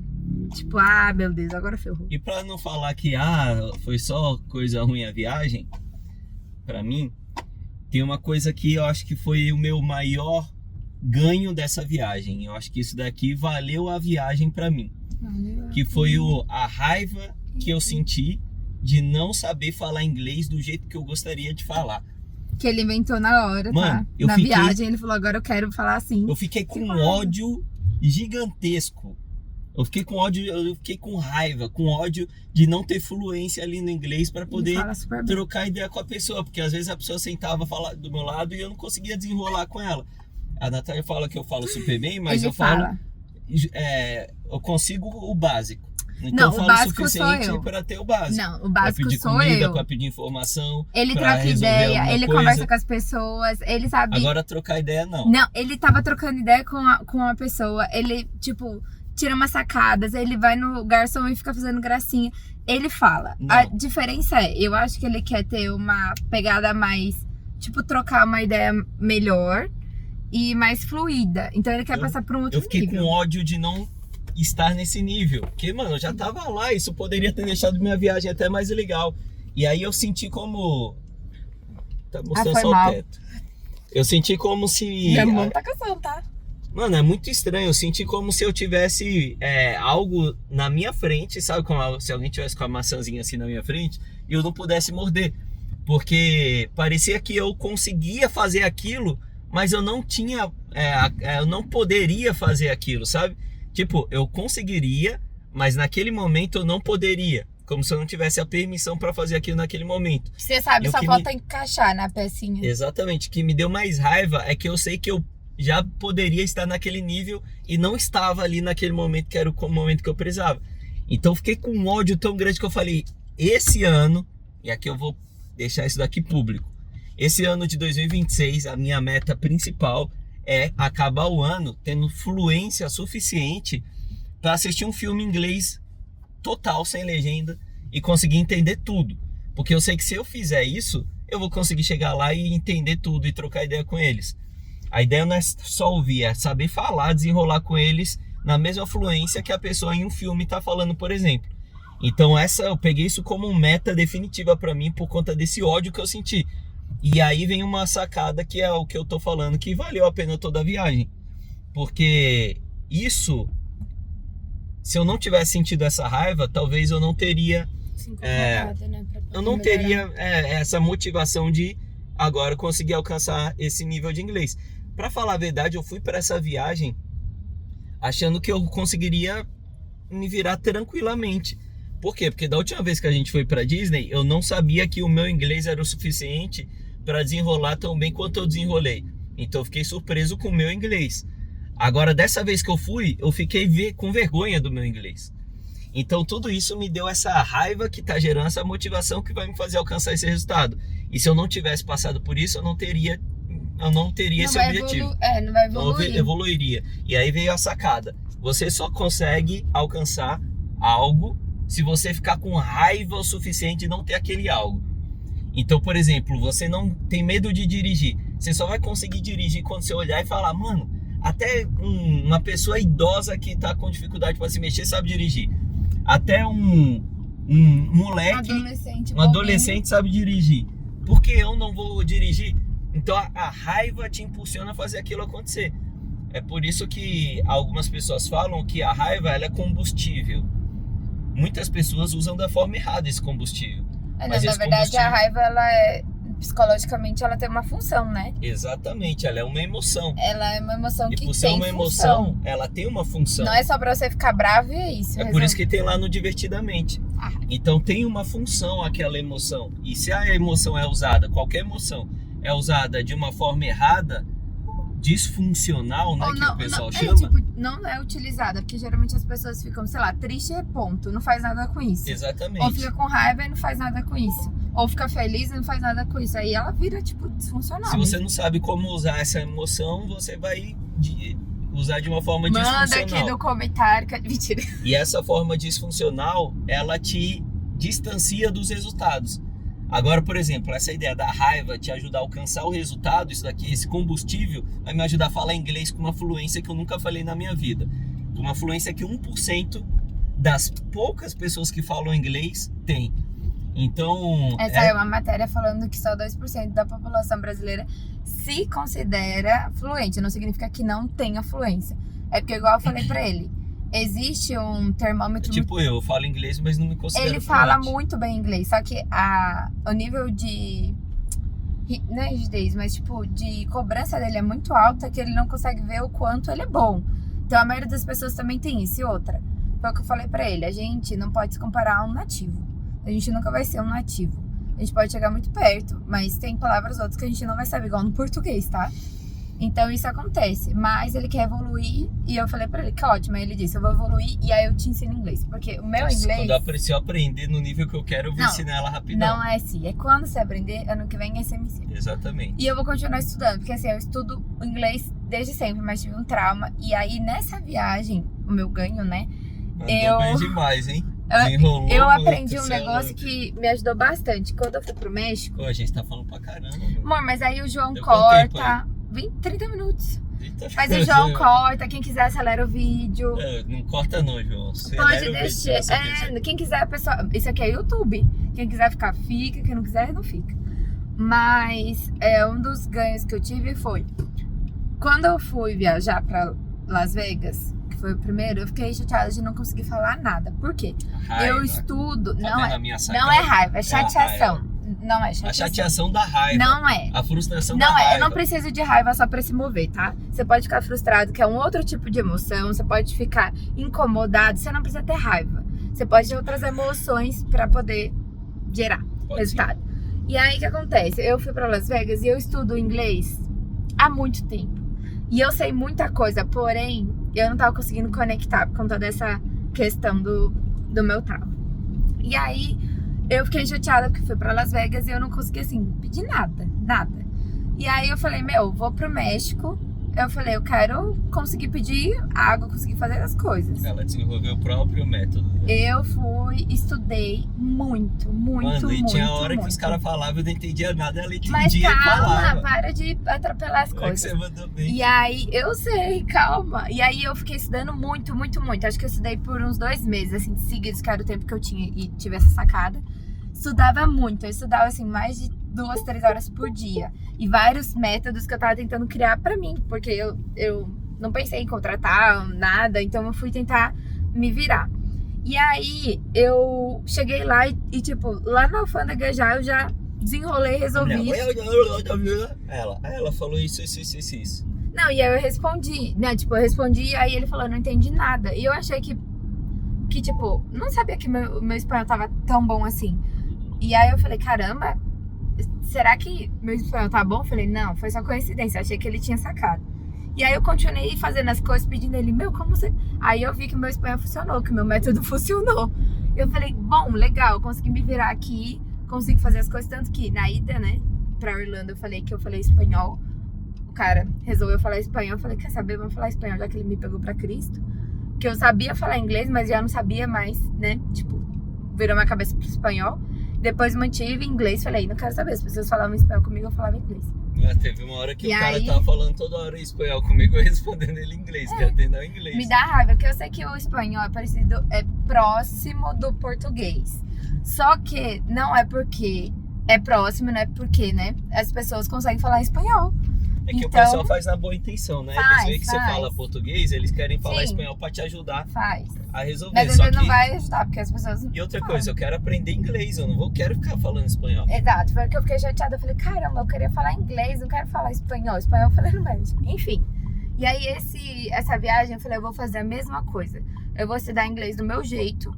tipo, meu Deus, agora ferrou. E pra não falar que, foi só coisa ruim a viagem, pra mim, tem uma coisa que eu acho que foi o meu maior ganho dessa viagem. Eu acho que isso daqui valeu a viagem pra mim. Que foi a raiva que eu senti de não saber falar inglês do jeito que eu gostaria de falar. Que ele inventou na hora, mano, tá? Na viagem, ele falou, agora eu quero falar assim. Eu fiquei com ódio gigantesco. Eu fiquei com ódio, eu fiquei com raiva, com ódio de não ter fluência ali no inglês para poder trocar ideia com a pessoa. Porque às vezes a pessoa sentava do meu lado e eu não conseguia desenrolar com ela. A Natália fala que eu falo super bem, mas eu falo... eu consigo o básico. Então não, eu falo o suficiente para ter o básico. Não, o básico pra pedir sou comida, eu. Pra pedir informação. Ele troca ideia, ele conversa com as pessoas, ele sabe... Agora trocar ideia não. Não, ele tava trocando ideia com a pessoa, ele, tipo, tira umas sacadas, ele vai no garçom e fica fazendo gracinha. Ele fala. Não. A diferença eu acho que ele quer ter uma pegada mais, tipo, trocar uma ideia melhor e mais fluida. Então ele quer passar por um outro nível. Eu fiquei com ódio de não estar nesse nível. Porque, mano, eu já tava lá. Isso poderia ter deixado minha viagem até mais legal. E aí eu senti como... Tá mostrando só o teto. Eu senti como se... Minha mão tá cansando, tá? Mano, é muito estranho. Eu senti como se eu tivesse algo na minha frente. Sabe como se alguém tivesse com a maçãzinha assim na minha frente e eu não pudesse morder. Porque parecia que eu conseguia fazer aquilo, mas eu não tinha... eu não poderia fazer aquilo, sabe? Tipo, eu conseguiria, mas naquele momento eu não poderia. Como se eu não tivesse a permissão pra fazer aquilo naquele momento. Você sabe, só falta encaixar na pecinha. Exatamente. O que me deu mais raiva é que eu sei que eu já poderia estar naquele nível e não estava ali naquele momento que era o momento que eu precisava. Então eu fiquei com um ódio tão grande que eu falei, esse ano, e aqui eu vou deixar isso daqui público, esse ano de 2026, a minha meta principal é acabar o ano tendo fluência suficiente para assistir um filme em inglês total, sem legenda, e conseguir entender tudo. Porque eu sei que se eu fizer isso, eu vou conseguir chegar lá e entender tudo e trocar ideia com eles. A ideia não é só ouvir, é saber falar, desenrolar com eles na mesma fluência que a pessoa em um filme está falando, por exemplo. Então eu peguei isso como meta definitiva para mim por conta desse ódio que eu senti. E aí vem uma sacada que é o que eu tô falando, que valeu a pena toda a viagem. Porque isso, se eu não tivesse sentido essa raiva, talvez eu não teria se incomodada, né? Eu não teria essa motivação de agora conseguir alcançar esse nível de inglês. Pra falar a verdade, eu fui para essa viagem achando que eu conseguiria me virar tranquilamente. Por quê? Porque da última vez que a gente foi pra Disney, eu não sabia que o meu inglês era o suficiente para desenrolar tão bem quanto eu desenrolei. Então eu fiquei surpreso com o meu inglês. Agora, dessa vez que eu fui, eu fiquei com vergonha do meu inglês. Então tudo isso me deu essa raiva que tá gerando essa motivação que vai me fazer alcançar esse resultado. E se eu não tivesse passado por isso, eu não teria esse objetivo. Não vai evoluir. Não evoluiria. E aí veio a sacada. Você só consegue alcançar algo se você ficar com raiva o suficiente de não ter aquele algo. Então, por exemplo, você não tem medo de dirigir. Você só vai conseguir dirigir quando você olhar e falar, mano, até uma pessoa idosa que tá com dificuldade para se mexer sabe dirigir. Até um moleque, um adolescente sabe dirigir. Por que eu não vou dirigir? Então a raiva te impulsiona a fazer aquilo acontecer. É por isso que algumas pessoas falam que a raiva ela é combustível. Muitas pessoas usam da forma errada esse combustível. Mas na verdade a raiva ela psicologicamente ela tem uma função, né? Exatamente, ela é uma emoção. Ela é uma emoção que tem função. E por ser uma emoção, ela tem uma função. Não é só pra você ficar bravo e é isso. É por isso que tem lá no Divertidamente. Então tem uma função aquela emoção. E se a emoção é usada, qualquer emoção é usada de uma forma errada, disfuncional, né, que o pessoal chama. Não é utilizada, porque geralmente as pessoas ficam, sei lá, triste e ponto, não faz nada com isso. Exatamente. Ou fica com raiva e não faz nada com isso. Ou fica feliz e não faz nada com isso. Aí ela vira, disfuncional. Se você não sabe como usar essa emoção, você vai usar de uma forma disfuncional. Manda aqui no comentário. Mentira. E essa forma disfuncional, ela te distancia dos resultados. Agora, por exemplo, essa ideia da raiva te ajudar a alcançar o resultado, isso daqui, esse combustível, vai me ajudar a falar inglês com uma fluência que eu nunca falei na minha vida. Com uma fluência que 1% das poucas pessoas que falam inglês tem. Então... Essa é uma matéria falando que só 2% da população brasileira se considera fluente. Não significa que não tenha fluência. É porque, igual eu falei pra ele, existe um termômetro... eu falo inglês, mas não me considero Ele fala muito bem inglês, só que o nível de... Não é rigidez, mas de cobrança dele é muito alta, que ele não consegue ver o quanto ele é bom. Então a maioria das pessoas também tem isso. E outra, foi o que eu falei pra ele, a gente não pode se comparar a um nativo. A gente nunca vai ser um nativo. A gente pode chegar muito perto, mas tem palavras outras que a gente não vai saber, igual no português, tá? Então isso acontece, mas ele quer evoluir e eu falei pra ele que ótimo, aí ele disse, eu vou evoluir e aí eu te ensino inglês, porque o meu inglês... Se eu aprender no nível que eu quero, eu vou ensinar ela rapidão. Não é assim, é quando você aprender, ano que vem é você me ensina. Exatamente. E eu vou continuar estudando, porque assim, eu estudo inglês desde sempre, mas tive um trauma, e aí nessa viagem, o meu ganho, né? Mandou bem demais, hein? Eu aprendi um negócio que me ajudou bastante. Quando eu fui pro México... A gente tá falando pra caramba. Amor, mas aí o João corta... 30 minutos. Mas o João corta, quem quiser acelera o vídeo. Não corta não, João. Pode deixar. Quem quiser, pessoal. Isso aqui é YouTube. Quem quiser ficar, fica. Quem não quiser, não fica. Mas um dos ganhos que eu tive foi... Quando eu fui viajar pra Las Vegas, que foi o primeiro, eu fiquei chateada de não conseguir falar nada. Por quê? Raiva. Eu estudo... Tá não é raiva, é chateação. Não é chateação. A chateação da raiva. Não é. A frustração da raiva. Não é. Eu não preciso de raiva só pra se mover, tá? Você pode ficar frustrado, que é um outro tipo de emoção. Você pode ficar incomodado. Você não precisa ter raiva. Você pode ter outras emoções pra poder gerar resultado. E aí, o que acontece? Eu fui pra Las Vegas e eu estudo inglês há muito tempo. E eu sei muita coisa, porém, eu não tava conseguindo conectar por conta dessa questão do meu trauma. E aí... eu fiquei chateada porque fui pra Las Vegas e eu não consegui, assim, pedir nada. E aí eu falei, vou pro México. Eu falei, eu quero conseguir pedir água, conseguir fazer as coisas. Ela desenvolveu o próprio método. Eu fui, estudei muito. Mano, e tinha hora que os caras falavam, eu não entendia nada, ela entendia. Mas calma, e falava. Para de atropelar as coisas. Que você mandou bem. E aí, eu sei, calma. E aí eu fiquei estudando muito. Acho que eu estudei por uns 2 meses, assim, seguidos, que era o tempo que eu tinha e tive essa sacada. Estudava muito, eu estudava, assim, mais de 2, 3 horas por dia. E vários métodos que eu tava tentando criar pra mim, porque eu não pensei em contratar nada, então eu fui tentar me virar. E aí, eu cheguei lá e tipo, lá na alfândega eu já desenrolei, resolvi. Ela falou isso. Não, e aí eu respondi, né? Tipo, eu respondi, aí ele falou, não entendi nada. E eu achei que tipo, não sabia que meu espanhol tava tão bom assim. E aí eu falei, caramba, será que meu espanhol tá bom? Eu falei, não, foi só coincidência, achei que ele tinha sacado. E aí eu continuei fazendo as coisas, pedindo ele, como você... Aí eu vi que o meu espanhol funcionou, que o meu método funcionou. Eu falei, bom, legal, consegui me virar aqui, consigo fazer as coisas, tanto que na ida, né, pra Orlando eu falei que eu falei espanhol. O cara resolveu falar espanhol, eu falei, quer saber, vamos falar espanhol, já que ele me pegou pra Cristo. Que eu sabia falar inglês, mas já não sabia mais, né, tipo, virou minha cabeça pro espanhol. Depois mantive inglês, falei, não quero saber, se pessoas falavam espanhol comigo, eu falava inglês. Teve uma hora que o cara tava falando toda hora em espanhol comigo, eu respondendo ele em inglês, que atendeu em inglês. Me dá raiva, porque eu sei que o espanhol é próximo do português. Só que não é porque é próximo, não é porque, né, as pessoas conseguem falar espanhol. É que então, o pessoal faz na boa intenção, né? Eles veem que você faz. fala português, eles querem falar Sim. espanhol pra te ajudar a resolver. Mas às vezes não vai ajudar, porque as pessoas... E outra coisa, eu quero aprender inglês, eu não quero ficar falando espanhol. Exato, foi que eu fiquei chateada. Eu falei, caramba, eu queria falar inglês, não quero falar espanhol. Espanhol eu falei no médico. Enfim. E aí essa viagem, eu falei, eu vou fazer a mesma coisa. Eu vou estudar inglês do meu jeito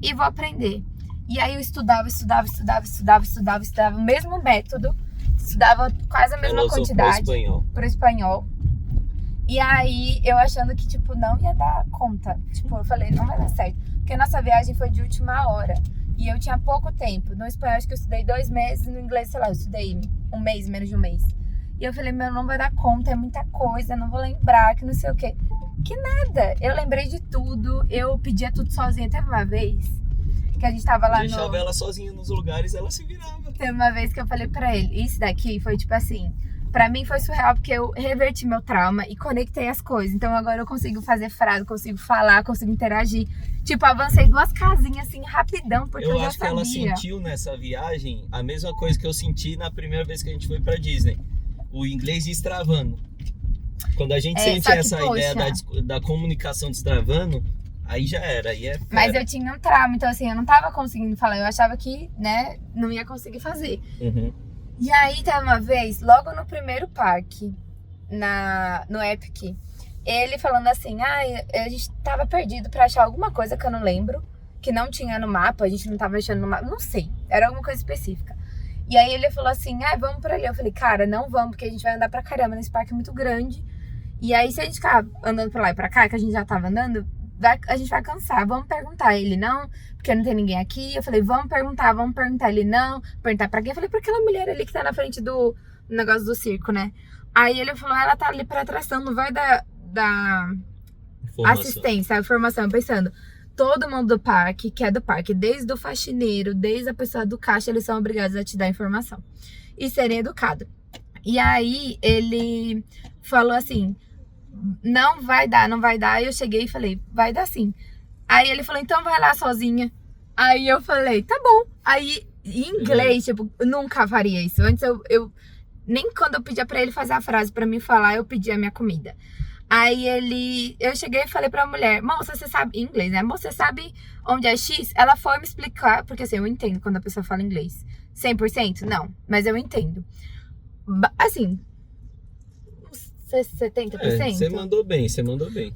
e vou aprender. E aí eu estudava o mesmo método. Estudava quase a mesma quantidade pro espanhol. E aí, eu achando que, tipo, não ia dar conta. Tipo, eu falei, não vai dar certo. Porque a nossa viagem foi de última hora. E eu tinha pouco tempo. No espanhol, acho que eu estudei 2 meses. No inglês, sei lá, eu estudei 1 mês, menos de 1 mês. E eu falei, não vai dar conta, é muita coisa, não vou lembrar, que não sei o quê. Que nada. Eu lembrei de tudo. Eu pedia tudo sozinha. Teve uma vez que a gente tava lá Deixava ela sozinha nos lugares, ela se virava. Teve uma vez que eu falei pra ele, isso daqui foi tipo assim, pra mim foi surreal porque eu reverti meu trauma e conectei as coisas. Então agora eu consigo fazer frase, consigo falar, consigo interagir. Tipo, avancei 2 casinhas assim, rapidão, porque eu já acho sabia. Que ela sentiu nessa viagem a mesma coisa que eu senti na primeira vez que a gente foi pra Disney. O inglês destravando. Quando a gente sente essa ideia da comunicação destravando, aí já era, aí é fera. Mas eu tinha um trauma, então assim, eu não tava conseguindo falar. Eu achava que, né, não ia conseguir fazer. Uhum. E aí, teve uma vez, logo no primeiro parque, no Epic, ele falando assim, a gente tava perdido pra achar alguma coisa que eu não lembro, que não tinha no mapa, a gente não tava achando no mapa, não sei, era alguma coisa específica. E aí ele falou assim, vamos pra ali. Eu falei, cara, não vamos, porque a gente vai andar pra caramba nesse parque muito grande. E aí, se a gente ficar andando pra lá e pra cá, que a gente já tava andando, a gente vai cansar, vamos perguntar. Ele, não, porque não tem ninguém aqui. Eu falei, vamos perguntar. Ele, não. Perguntar pra quem? Eu falei, pra aquela mulher ali que tá na frente do negócio do circo, né? Aí ele falou, ela tá ali pra atração, não vai dar assistência, a informação. Pensando, todo mundo do parque, que é do parque, desde o faxineiro, desde a pessoa do caixa, eles são obrigados a te dar informação e serem educados. E aí ele falou assim, não vai dar. Eu cheguei e falei, vai dar sim. Aí ele falou, então vai lá sozinha. Aí eu falei, tá bom. Aí em inglês, tipo, eu nunca faria isso. Antes eu nem quando eu pedia pra ele fazer a frase pra me falar, eu pedia a minha comida. Aí eu cheguei e falei pra mulher, moça, você sabe, em inglês, né? Moça, você sabe onde é X? Ela foi me explicar, porque assim, eu entendo quando a pessoa fala inglês. 100%? Não, mas eu entendo. Assim, 70%? Você mandou bem.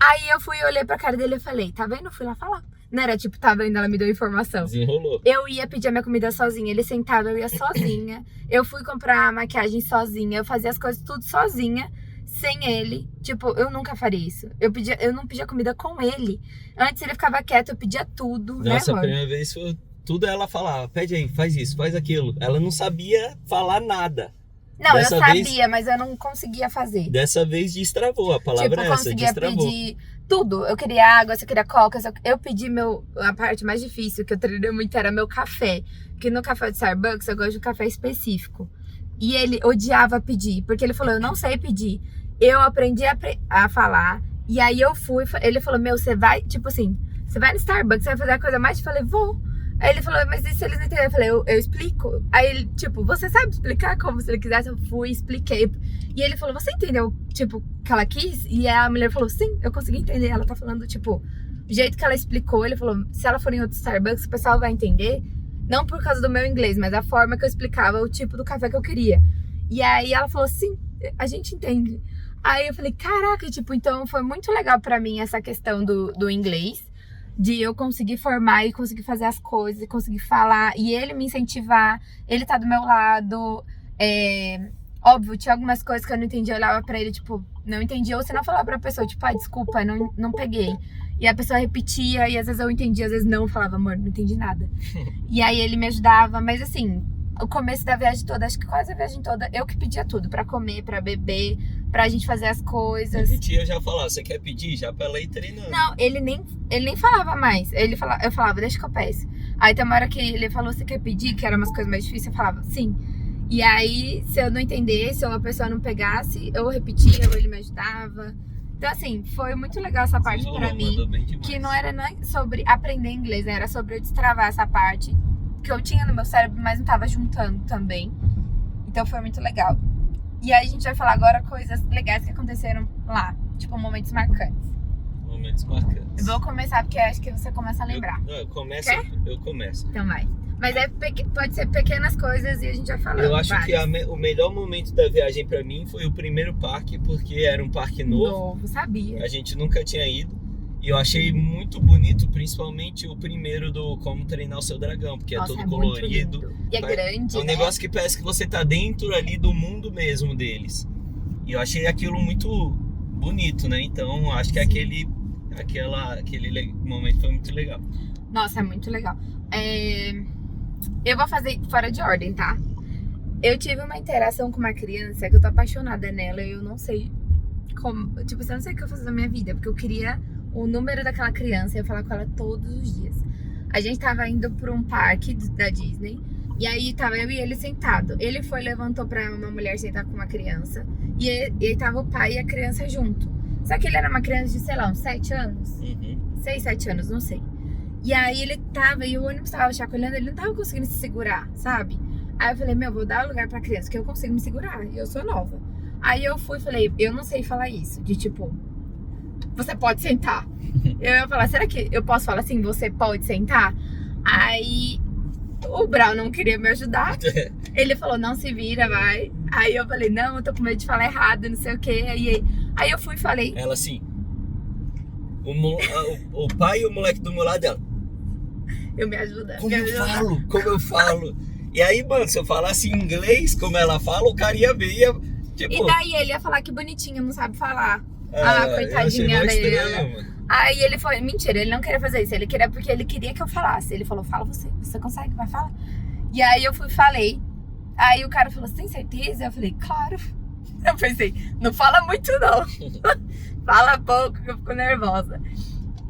Aí eu fui e olhei pra cara dele e falei, tá vendo? Eu fui lá falar. Não era tipo, tá vendo? Ela me deu informação. Desenrolou. Eu ia pedir a minha comida sozinha, ele sentava, eu ia sozinha. Eu fui comprar maquiagem sozinha, eu fazia as coisas tudo sozinha, sem ele. Tipo, eu nunca faria isso. Eu não pedia comida com ele. Antes ele ficava quieto, eu pedia tudo, né, Nossa, amor? a primeira vez foi tudo ela falava, pede aí, faz isso, faz aquilo. Ela não sabia falar nada. Não, Dessa eu sabia, mas eu não conseguia fazer. Dessa vez destravou, a palavra é essa, destravou. Eu conseguia pedir tudo. Eu queria água, eu queria coca. Eu pedi a parte mais difícil, que eu treinei muito, era meu café. Porque no café de Starbucks eu gosto de um café específico. E ele odiava pedir, porque ele falou, eu não sei pedir. Eu aprendi a falar, e aí eu fui, ele falou, você vai, tipo assim, você vai no Starbucks, você vai fazer a coisa mais? Eu falei, vou. Aí ele falou, mas e se eles não entenderem? Eu falei, eu explico. Aí ele, tipo, você sabe explicar como se ele quisesse? Eu fui, expliquei. E ele falou, você entendeu, tipo, que ela quis? E a mulher falou, sim, eu consegui entender. Ela tá falando, tipo, O jeito que ela explicou, ele falou, se ela for em outro Starbucks, o pessoal vai entender, não por causa do meu inglês, mas a forma que eu explicava o tipo do café que eu queria. E aí ela falou, sim, a gente entende. Aí eu falei, caraca, tipo, então foi muito legal pra mim essa questão do inglês, de eu conseguir formar e conseguir fazer as coisas, e conseguir falar, e ele me incentivar, ele tá do meu lado. Óbvio, tinha algumas coisas que eu não entendi, eu olhava pra ele, tipo, não entendi, ou se não falava pra pessoa, tipo, desculpa, não peguei. E a pessoa repetia, e às vezes eu entendia, às vezes não, eu falava, amor, não entendi nada. E aí ele me ajudava, mas assim, o começo da viagem toda, acho que quase a viagem toda, eu que pedia tudo, pra comer, pra beber, pra gente fazer as coisas. E tia já falava, você quer pedir? Já pra ela ir treinando. Não, ele nem falava mais. Eu falava, deixa que eu peço. Aí tem uma hora que ele falou, você quer pedir? Que eram umas coisas mais difíceis, eu falava, sim. E aí, se eu não entendesse ou a pessoa não pegasse, eu repetia ou ele me ajudava. Então, assim, foi muito legal essa parte pra mim. Que não era nem sobre aprender inglês, era sobre eu destravar essa parte que eu tinha no meu cérebro, mas não tava juntando também. Então foi muito legal. E aí a gente vai falar agora coisas legais que aconteceram lá. Tipo, momentos marcantes. Momentos marcantes. Eu vou começar porque acho que você começa a lembrar. Eu começo. Quer? Eu começo. Então vai. Mas pode ser pequenas coisas e a gente vai falando. Eu acho várias. que o melhor momento da viagem pra mim foi o primeiro parque, porque era um parque novo. Sabia. A gente nunca tinha ido. E eu achei muito bonito, principalmente o primeiro do Como Treinar o Seu Dragão, porque Nossa, é todo muito colorido. lindo. E é grande, É um né? negócio que parece que você tá dentro ali do mundo mesmo deles. E eu achei aquilo muito bonito, né? Então acho que aquele momento foi muito legal. Nossa, é muito legal. Eu vou fazer fora de ordem, tá? Eu tive uma interação com uma criança que eu tô apaixonada nela e eu não sei como... Tipo, eu não sei o que eu faço da minha vida, porque eu queria o número daquela criança e eu falar com ela todos os dias. A gente tava indo pra um parque da Disney e aí tava eu e ele sentado. Ele levantou pra uma mulher sentar com uma criança e aí tava o pai e a criança junto. Só que ele era uma criança de, sei lá, uns 7 anos. 6, 7 anos, não sei. E aí ele tava, e o ônibus tava chacoalhando, ele não tava conseguindo se segurar, sabe? Aí eu falei, vou dar lugar pra criança, que eu consigo me segurar, e eu sou nova. Aí eu falei, eu não sei falar isso, de tipo, você pode sentar. Eu ia falar, será que eu posso falar assim, você pode sentar? Aí o Brau não queria me ajudar. Ele falou, não se vira, vai. Aí eu falei, não, eu tô com medo de falar errado, não sei o quê. Aí eu fui e falei. Ela assim, o pai e o moleque do meu lado dela. Eu me ajuda. Como eu falo. E aí, mano, se eu falasse inglês como ela fala, o cara ia ver, tipo... E daí ele ia falar que bonitinha, não sabe falar. Coitadinha dela. Aí ele foi, mentira, ele não queria fazer isso. Ele queria porque ele queria que eu falasse. Ele falou, fala você consegue, vai, fala. E aí eu fui e falei. Aí o cara falou, você tem certeza? Eu falei, claro. Eu pensei, não fala muito não. Fala pouco que eu fico nervosa.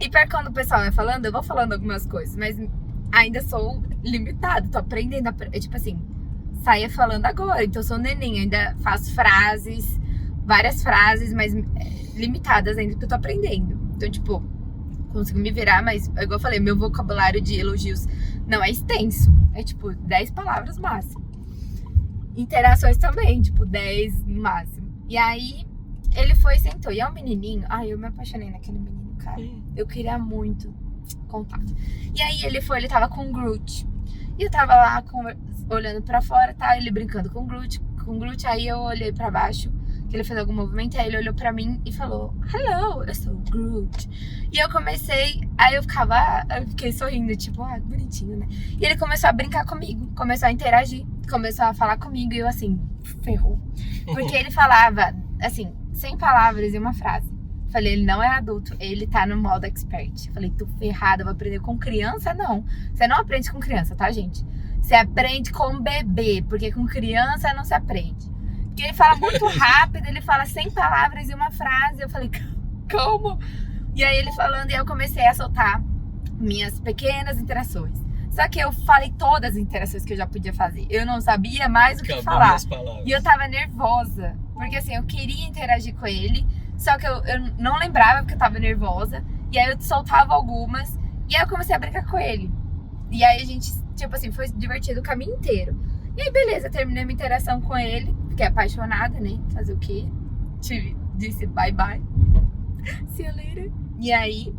E pra quando o pessoal vai falando, eu vou falando algumas coisas, mas ainda sou limitada, tô aprendendo. Tipo assim, saia falando agora, então eu sou neném, ainda faço frases, várias frases, mas limitadas ainda, porque eu tô aprendendo. Então, tipo, consigo me virar, mas, igual eu falei, meu vocabulário de elogios não é extenso, é tipo 10 palavras máximo. Interações também, tipo 10 no máximo. E aí, ele foi e sentou, e é um menininho, eu me apaixonei naquele menino, cara. Eu queria muito contato. E aí ele tava com o Groot. E eu tava lá olhando pra fora, tá? Ele brincando com o Groot. Aí eu olhei pra baixo, que ele fez algum movimento, aí ele olhou pra mim e falou, hello, eu sou o Groot. E eu fiquei sorrindo, tipo, bonitinho, né? E ele começou a brincar comigo, começou a interagir, começou a falar comigo e eu assim, ferrou. Porque ele falava, assim, 100 palavras e uma frase. Falei, ele não é adulto, ele tá no modo expert. Falei, tô ferrada, eu vou aprender com criança? Não. Você não aprende com criança, tá, gente? Você aprende com bebê, porque com criança não se aprende. Porque ele fala muito rápido, ele fala 100 palavras e uma frase. Eu falei, como? E aí ele falando, e eu comecei a soltar minhas pequenas interações. Só que eu falei todas as interações que eu já podia fazer. Eu não sabia mais o que falar. E eu tava nervosa, porque assim, eu queria interagir com ele, só que eu não lembrava porque eu tava nervosa. E aí eu soltava algumas, e aí eu comecei a brincar com ele. E aí a gente, tipo assim, foi divertido o caminho inteiro. E aí beleza, terminei minha interação com ele. Fiquei apaixonada, né? Fazer o quê? Disse bye bye. See you later. E aí,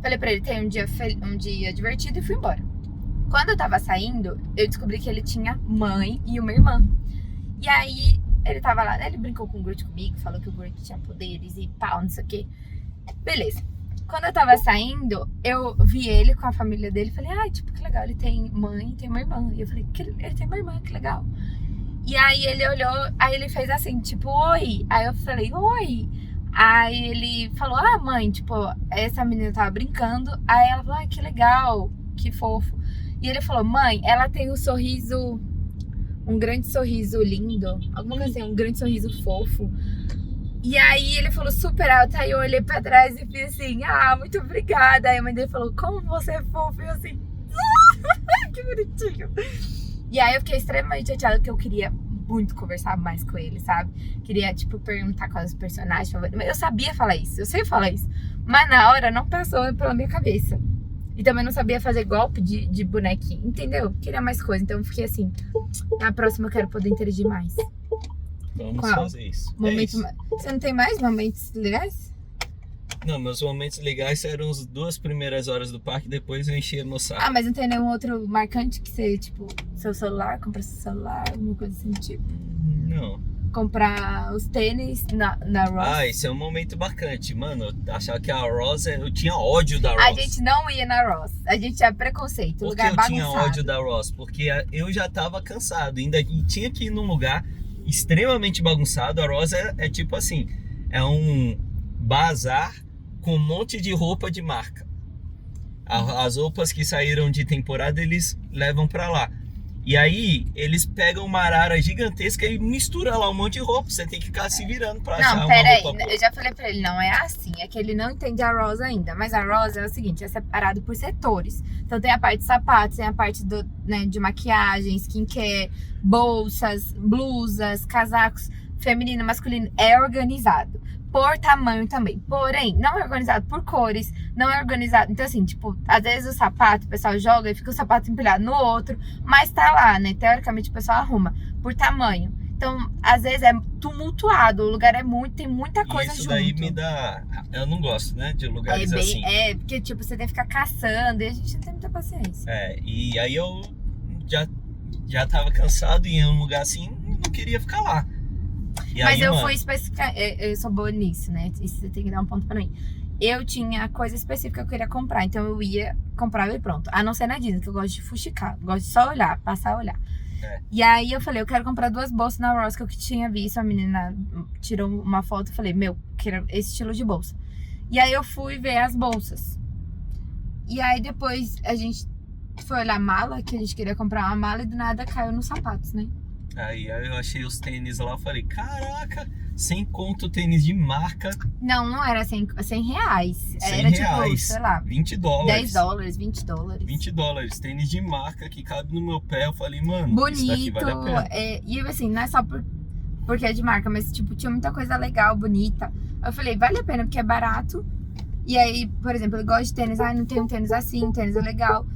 Falei pra ele, tem um dia divertido e fui embora. Quando eu tava saindo, eu descobri que ele tinha mãe e uma irmã. E aí, ele tava lá, né? Ele brincou com o Groot comigo, falou que o Groot tinha poderes e pau, não sei o quê. Beleza. Quando eu tava saindo, eu vi ele com a família dele. Falei, ai, tipo, que legal, ele tem mãe e tem uma irmã. E eu falei, ele tem uma irmã, que legal. E aí ele olhou, aí ele fez assim, tipo, oi. Aí eu falei, oi. Aí ele falou, ah, mãe, tipo, essa menina tava brincando. Aí ela falou, ah, que legal, que fofo. E ele falou, mãe, ela tem um sorriso, um grande sorriso lindo. Alguma coisa assim, um grande sorriso fofo. E aí ele falou super alto, aí eu olhei pra trás e fiz assim, ah, muito obrigada. Aí a mãe dele falou, como você é fofo. E eu assim, que bonitinho. E aí eu fiquei extremamente chateada, porque eu queria muito conversar mais com ele, sabe? Queria, tipo, perguntar quais os personagens favoritos. Eu sabia falar isso, eu sei falar isso. Mas na hora não passou pela minha cabeça. E também não sabia fazer golpe de bonequinho, entendeu? Queria mais coisa, então eu fiquei assim, na próxima eu quero poder interagir mais. Vamos Qual? fazer isso. Momento... É isso. Você não tem mais momentos legais? Não, meus momentos legais eram as 2 primeiras horas do parque, depois eu enchia meu saco. Ah, mas não tem nenhum outro marcante que você, tipo, seu celular, comprar seu celular, alguma coisa assim, tipo? Não. Comprar os tênis na Ross. Ah, esse é um momento marcante. Mano, eu achava que a Ross, eu tinha ódio da Ross. A gente não ia na Ross, a gente tinha preconceito, Por que lugar eu bagunçado. tinha ódio da Ross? Porque eu já tava cansado, ainda tinha que ir num lugar extremamente bagunçado. A Ross é tipo assim, é um bazar com um monte de roupa de marca. As roupas que saíram de temporada, eles levam pra lá. E aí, eles pegam uma arara gigantesca e misturam lá um monte de roupa. Você tem que ficar se virando pra achar Não, uma pera aí, roupa boa. eu já falei pra ele, não é assim, é que ele não entende a Ross ainda. Mas a Ross é o seguinte, é separado por setores. Então tem a parte de sapatos, tem a parte de maquiagem, skincare, bolsas, blusas, casacos, feminino, masculino, é organizado. Por tamanho também. Porém, não é organizado por cores, não é organizado. Então, assim, tipo, às vezes o sapato, o pessoal joga e fica o sapato empilhado no outro, mas tá lá, né? Teoricamente o pessoal arruma por tamanho. Então, às vezes é tumultuado, o lugar tem muita coisa Isso junto. daí me dá... Eu não gosto, né, de lugares assim. Porque, tipo, você tem que ficar caçando e a gente não tem muita paciência. E aí eu já tava cansado e em um lugar assim, não queria ficar lá. E Mas aí, eu mano, fui especificar, eu sou boa nisso, né? Isso você tem que dar um ponto pra mim. Eu tinha coisa específica que eu queria comprar, então eu ia, comprava e pronto. A não ser na Disney, que eu gosto de fuxicar, gosto de só olhar, passar a olhar. E aí eu falei, eu quero comprar 2 bolsas na Ross, que eu tinha visto, a menina tirou uma foto, eu falei, quero esse estilo de bolsa. E aí eu fui ver as bolsas. E aí depois a gente foi olhar a mala, que a gente queria comprar uma mala, e do nada caiu nos sapatos, né? Aí eu achei os tênis lá, eu falei, caraca, 100 conto tênis de marca. Não era 100 reais. 100 Era tipo, reais, sei lá, $20. 10 dólares, 20 dólares. $20, tênis de marca que cabe no meu pé. Eu falei, mano, Bonito. isso daqui vale a pena. E assim, não é só porque é de marca, mas tipo, tinha muita coisa legal, bonita. Eu falei, vale a pena porque é barato. E aí, por exemplo, eu gosto de tênis, não tem um tênis assim, tênis é legal.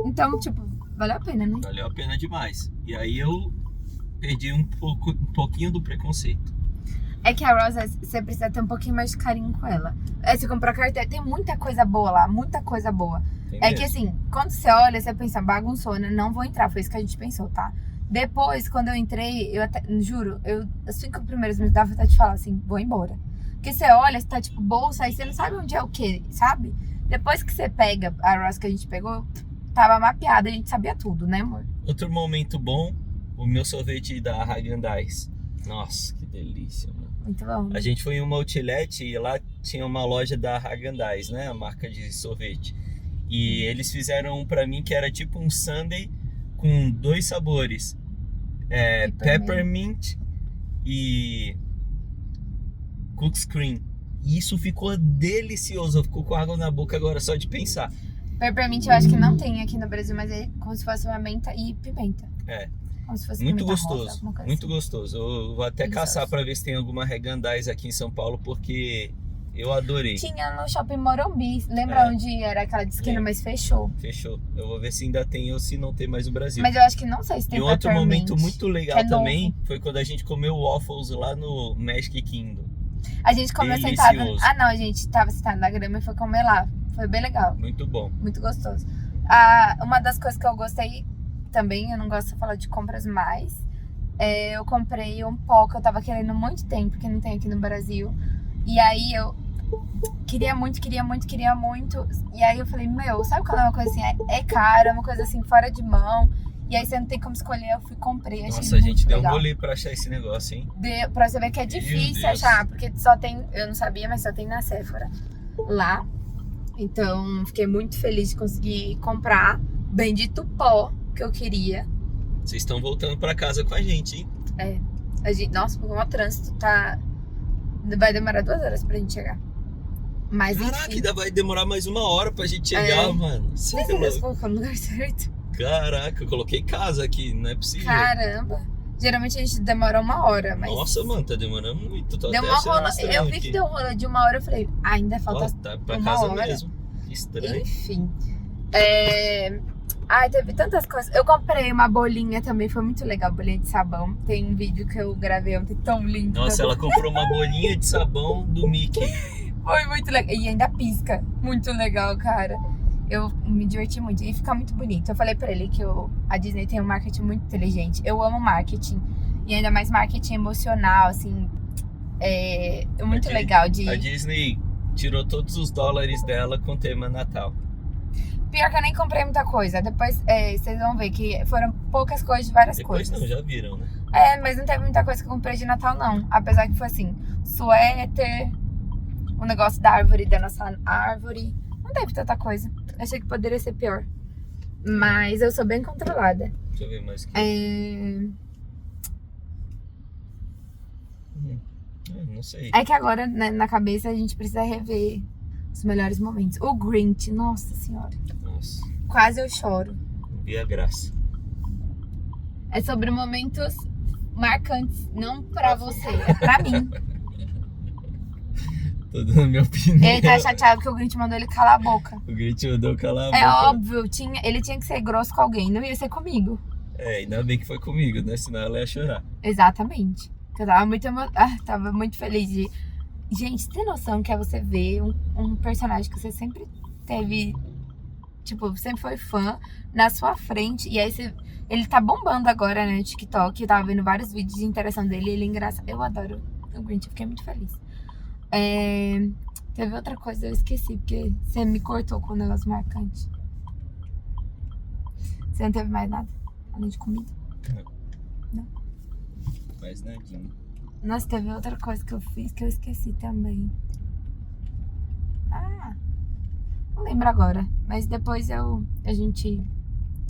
Então, tipo, vale a pena, né? Valeu a pena demais. E aí eu perdi um pouquinho do preconceito. É que a Rosa, você precisa ter um pouquinho mais de carinho com ela. Você comprou carteira, tem muita coisa boa lá, muita coisa boa. Tem É mesmo? que assim, quando você olha, você pensa, bagunçona, não vou entrar. Foi isso que a gente pensou, tá? Depois, quando eu entrei, eu até, juro, os 5 primeiros minutos dava vontade de falar assim, vou embora. Porque você olha, você tá tipo bolsa, aí você não sabe onde é o que, sabe? Depois que você pega a Ross que a gente pegou, tava mapeada, a gente sabia tudo, né, amor? Outro momento bom, o meu sorvete da Häagen-Dazs. Nossa, que delícia, mano. Muito bom. A gente foi em uma outlet e lá tinha uma loja da Häagen-Dazs, né? A marca de sorvete. E eles fizeram um pra mim que era tipo um sundae com 2 sabores. Peppermint e Cook's Cream. E isso ficou delicioso. Eu fico com água na boca agora só de pensar. Peppermint eu acho que não tem aqui no Brasil, mas é como se fosse uma menta e pimenta. Como se fosse Muito pimenta gostoso, rosa, alguma coisa muito assim. gostoso. Eu vou até Delicioso. caçar pra ver se tem alguma Häagen-Dazs aqui em São Paulo, porque eu adorei. Tinha no Shopping Morumbi, lembra onde era aquela de esquina, Lembro. mas fechou. Fechou. Eu vou ver se ainda tem ou se não tem mais no Brasil. Mas eu acho que não sei se tem E outro Peppermint, momento muito legal que é também novo. foi quando a gente comeu waffles lá no Magic Kingdom. A gente comeu Delicioso. sentado. Ah, não, a gente tava sentado na grama e foi comer lá. Foi bem legal. Muito bom. Muito gostoso. Uma das coisas que eu gostei também, eu não gosto de falar de compras mais, eu comprei um pó que eu tava querendo há muito tempo, que não tem aqui no Brasil. E aí eu queria muito. E aí eu falei, sabe quando é uma coisa assim, é caro, é uma coisa assim, fora de mão. E aí você não tem como escolher, eu fui comprei, achei Nossa, a gente muito deu um legal. rolê pra achar esse negócio, hein? Pra você ver que é Meu difícil Deus. achar, porque só tem, eu não sabia, mas só tem na Sephora lá. Então, fiquei muito feliz de conseguir comprar bendito pó que eu queria. Vocês estão voltando pra casa com a gente, hein? Nossa, porque o trânsito vai demorar 2 horas pra gente chegar. Mas Caraca, enfim. ainda vai demorar mais 1 hora pra gente chegar, mano. Você é Deus, louco. colocou no lugar certo. Caraca, eu coloquei casa aqui, não é possível. Caramba. Geralmente a gente demora 1 hora, mas... Nossa, mano, tá demorando muito. Tô deu até uma achando rola... estranho Eu vi aqui. que deu um rola de 1 hora, eu falei, ainda falta Ó, tá pra 1 casa hora. mesmo. Que estranho. Enfim. Teve tantas coisas. Eu comprei uma bolinha também, foi muito legal, bolinha de sabão. Tem um vídeo que eu gravei ontem, tão lindo. Nossa, ela comprou uma bolinha de sabão do Mickey. Foi muito legal. E ainda pisca. Muito legal, cara. Eu me diverti muito. E fica muito bonito. Eu falei pra ele que a Disney tem um marketing muito inteligente. Eu amo marketing. E ainda mais marketing emocional, assim. É muito legal de... A Disney tirou todos os dólares dela com o tema Natal. Pior que eu nem comprei muita coisa. Depois vocês vão ver que foram poucas coisas de várias Depois coisas. não, já viram, né? Mas não teve muita coisa que eu comprei de Natal, não. Apesar que foi assim, suéter, o negócio da árvore, da nossa árvore. Não teve tanta coisa. Achei que poderia ser pior. Mas eu sou bem controlada. Deixa eu ver mais aqui. Não sei. É que agora, né, na cabeça, a gente precisa rever os melhores momentos. O Grinch, nossa senhora. Nossa, Quase eu choro. não vi a graça. É sobre momentos marcantes, não pra você, é pra mim. Tô dando minha opinião. Ele tá chateado que o Grinch mandou ele calar a boca. O Grinch mandou calar a É boca. óbvio, ele tinha que ser grosso com alguém, não ia ser comigo. Ainda bem que foi comigo, né? Senão ela ia chorar. Exatamente. Eu tava muito feliz de... Gente, tem noção que é você ver um personagem que você sempre teve... Tipo, sempre foi fã na sua frente. E aí ele tá bombando agora, né, no TikTok. Eu tava vendo vários vídeos de interação dele. Ele é engraçado. Eu adoro o Grinch, eu fiquei muito feliz. Teve outra coisa, eu esqueci, porque você me cortou com um negócio marcante. Você não teve mais nada? Além de comida? Não. Mas nadinha. Nossa, teve outra coisa que eu fiz que eu esqueci também. Não lembro agora. Mas depois a gente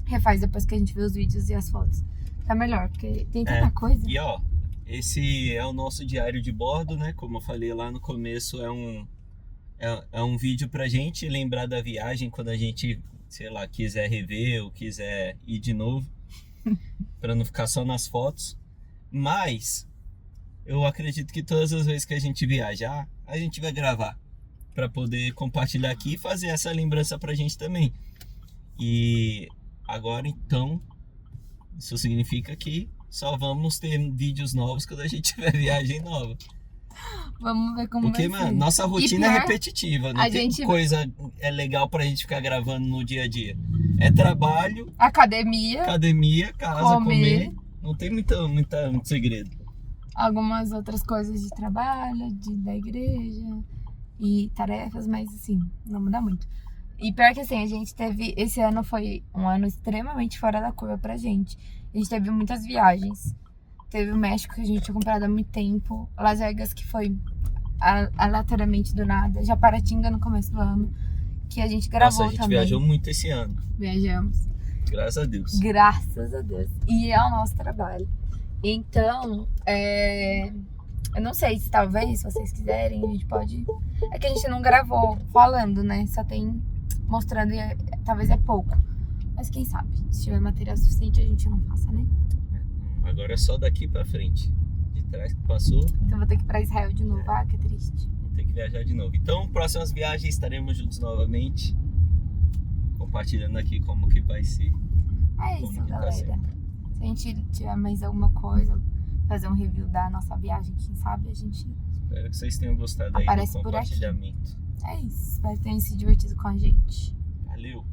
refaz depois que a gente vê os vídeos e as fotos. Tá melhor, porque tem tanta coisa. E ó, esse é o nosso diário de bordo, né? Como eu falei lá no começo, é um vídeo pra gente lembrar da viagem quando a gente, sei lá, quiser rever ou quiser ir de novo. Pra não ficar só nas fotos. Mas eu acredito que todas as vezes que a gente viajar, a gente vai gravar para poder compartilhar aqui e fazer essa lembrança pra gente também. E agora então, isso significa que só vamos ter vídeos novos quando a gente tiver viagem nova. Vamos ver como Porque, vai ser. mano, nossa rotina pior, é repetitiva, não a tem gente- coisa legal pra gente ficar gravando no dia a dia. É trabalho, Academia, academia, casa, comer. Não tem muito segredo. algumas outras coisas de trabalho, da igreja e tarefas, mas assim, não muda muito. E pior que assim, a gente teve... Esse ano foi um ano extremamente fora da curva pra gente. A gente teve muitas viagens. Teve o México, que a gente tinha comprado há muito tempo. Las Vegas, que foi aleatoriamente do nada. Japaratinga no começo do ano, que a gente gravou Nossa, a gente também. viajou muito esse ano. Viajamos. Graças a Deus. Graças a Deus. E é o nosso trabalho. Então, eu não sei se talvez, se vocês quiserem, a gente pode... É que a gente não gravou falando, né? Só tem mostrando e talvez é pouco. Mas quem sabe? Se tiver material suficiente, a gente não faça, né? Agora é só daqui pra frente. De trás que passou, Então vou ter que ir pra Israel de novo. Que triste. vamos ter que viajar de novo. Então, próximas viagens estaremos juntos novamente. Compartilhando aqui como que vai ser. É isso, Como que tá galera. sendo? Se a gente tiver mais alguma coisa, fazer um review da nossa viagem, quem sabe a gente... Espero que vocês tenham gostado aí Aparece do por aqui. compartilhamento. É isso. Espero que tenham se divertido com a gente. Valeu!